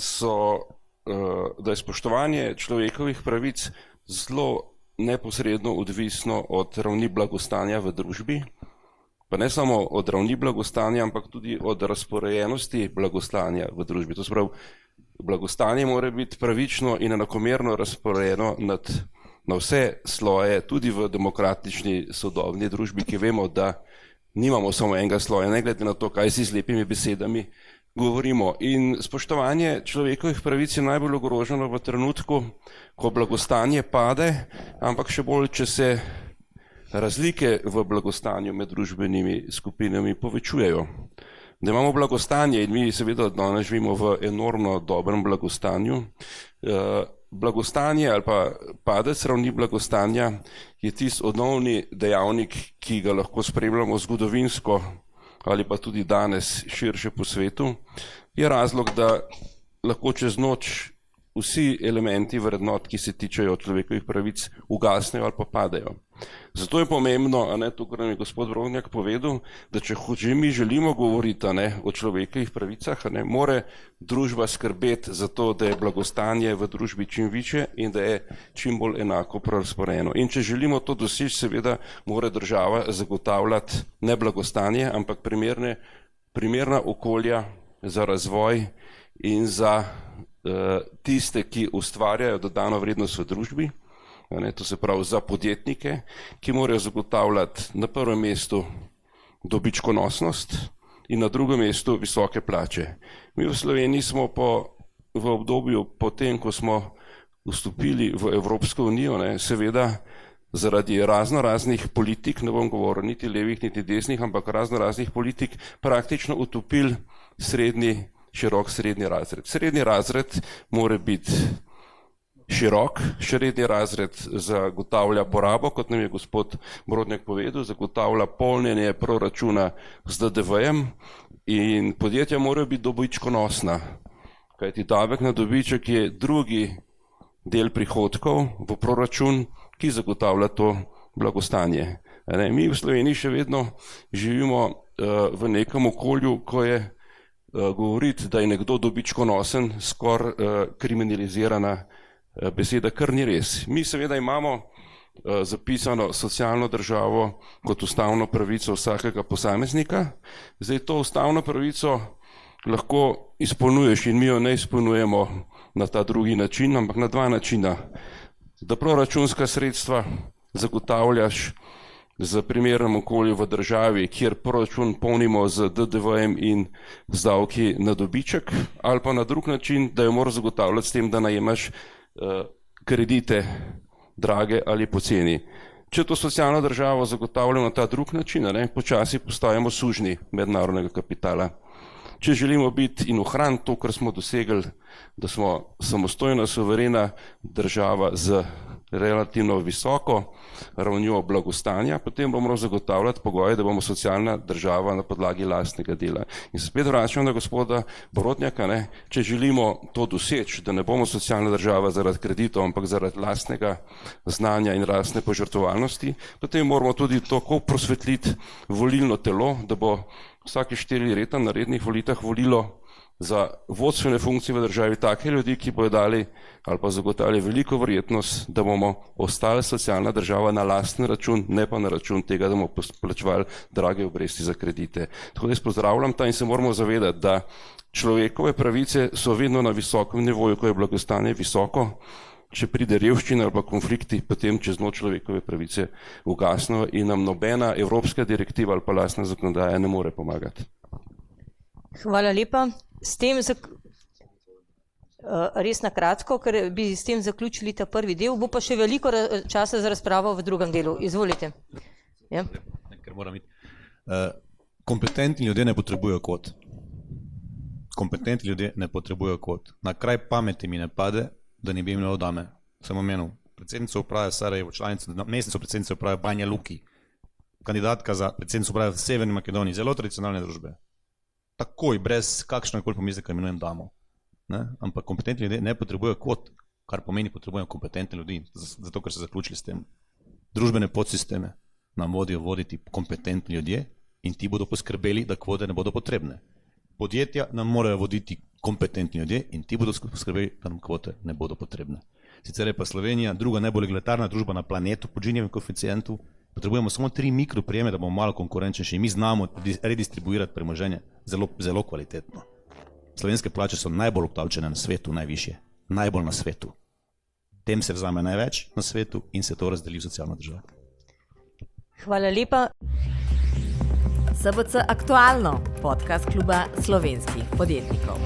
D: je spoštovanje človekovih pravic zelo neposredno odvisno od ravni blagostanja v družbi, pa ne samo od ravni blagostanja, ampak tudi od razporejenosti blagostanja v družbi. To se pravi, blagostanje mora biti pravično in enakomerno razporejeno na vse sloje, tudi v demokratični sodobni družbi, ki vemo, da nimamo samo enega sloja, ne glede na to, kaj si z lepimi besedami govorimo. In spoštovanje človekovih pravic je najbolj ogroženo v trenutku, ko blagostanje pade, ampak še bolj, če se razlike v blagostanju med družbenimi skupinami povečujejo. Da imamo blagostanje, in mi seveda danes živimo v enormno dobrem blagostanju, blagostanje ali pa padec ravni blagostanja je tisti osnovni dejavnik, ki ga lahko spremljamo zgodovinsko ali pa tudi danes širše po svetu, je razlog, da lahko čez noč vsi elementi vrednot, ki se tičejo človekovih pravic, ugasnejo ali pa padejo. Zato je pomembno, to, kar nam je gospod Brodnjak povedal, da če že mi želimo govoriti o človekovih pravicah, mora družba skrbeti za to, da je blagostanje v družbi čim večje in da je čim bolj enako prerazporejeno. In če želimo to doseči, seveda mora država zagotavljati ne blagostanje, ampak primerna okolja za razvoj in za tiste, ki ustvarjajo dodano vrednost v družbi, to se pravi za podjetnike, ki morajo zagotavljati na prvem mestu dobičkonosnost in na drugem mestu visoke plače. Mi v Sloveniji smo v obdobju potem, ko smo vstopili v Evropsko unijo, seveda zaradi raznih politik, ne bom govoril niti levih, niti desnih, ampak raznih politik, praktično utopili širok srednji razred. Srednji razred mora biti širok, srednji razred zagotavlja porabo, kot nam je gospod Brodnjak povedal, zagotavlja polnjenje proračuna z DDV-jem in podjetja morajo biti dobičkonosna, kajti davek na dobiček je drugi del prihodkov v proračun, ki zagotavlja to blagostanje. Mi v Sloveniji še vedno živimo v nekem okolju, ko je govoriti, da je nekdo dobičkonosen, skoraj kriminalizirana beseda, kar ni res. Mi seveda imamo zapisano socialno državo kot ustavno pravico vsakega posameznika. Zdaj to ustavno pravico lahko izpolnjuješ in mi jo ne izpolnjujemo na ta drugi način, ampak na dva načina. Da proračunska sredstva zagotavljaš za primernem okolju v državi, kjer proračun polnimo z DDV-jem in z davki na dobiček, ali pa na drug način, da jo moraš zagotavljati s tem, da najemaš kredite drage ali poceni. Če to socialno državo zagotavljamo na ta drug način, počasi postajamo sužnji mednarodnega kapitala. Če želimo biti in ohraniti to, kar smo dosegli, da smo samostojna, suverena država z relativno visoko ravnjo blagostanja, potem bomo zagotavljati pogoje, da bomo socialna država na podlagi lastnega dela. In se spet vračam na gospoda Borodnjaka, če želimo to doseči, da ne bomo socialna država zaradi kreditov, ampak zaradi lastnega znanja in lastne požrtvovalnosti, potem moramo tudi tako prosvetliti volilno telo, da bo vsake 4 leta na rednih volitvah volilo za vodstvene funkcije v državi take ljudi, ki bodo dali ali pa zagotavljali veliko verjetnost, da bomo ostali socialna država na lasten račun, ne pa na račun tega, da bomo plačevali drage obresti za kredite. Tako da jaz pozdravljam ta in se moramo zavedati, da človekove pravice so vedno na visokem nivoju, ko je blagostanje visoko. Če pride revščina ali pa konflikti, potem čez noč človekove pravice ugasnejo in nam nobena evropska direktiva ali pa lastna zakonodaja ne more pomagati.
B: Hvala lepa. S tem res na kratko, ker bi s tem zaključili ta prvi del, bo pa še veliko časa za razpravo v drugem delu. Izvolite. Ja.
H: Ker moram iti. Kompetentni ljudje ne potrebujejo kvot. Kompetentni ljudje ne potrebujejo kvot. Na kraj pameti mi ne pade, da ne bi imel dame. Sem omenil predsednico uprave Sarajevo, članico, mestnico predsednice uprave Banja Luki, kandidatka za predsednico uprave v Severni Makedoniji, zelo tradicionalne družbe. Takoj, brez kakšnega pomisleka imenujem damo. Ampak kompetentni ljudje ne potrebujejo kvot, kar pomeni potrebujejo kompetentne ljudi, zato ker so zaključili s tem. Družbene podsisteme nam vodijo voditi kompetentni ljudje in ti bodo poskrbeli, da kvote ne bodo potrebne. Podjetja nam morajo voditi kompetentni ljudje in ti bodo poskrbeli, da nam kvote ne bodo potrebne. Sicer je pa Slovenija druga najbolj egalitarna družba na planetu po Ginievem koeficientu. Potrebujemo samo 3 mikroprijeme, da bomo malo konkurenčnejši in mi znamo redistribuirati premoženje zelo kvalitetno. Slovenske plače so najbolj obdavčene na svetu, najvišje, najbolj na svetu. Tem se vzame največ na svetu in se to razdeli v socialno državo.
B: Hvala lepa.
A: SBC aktualno, podcast kluba slovenskih podjetnikov.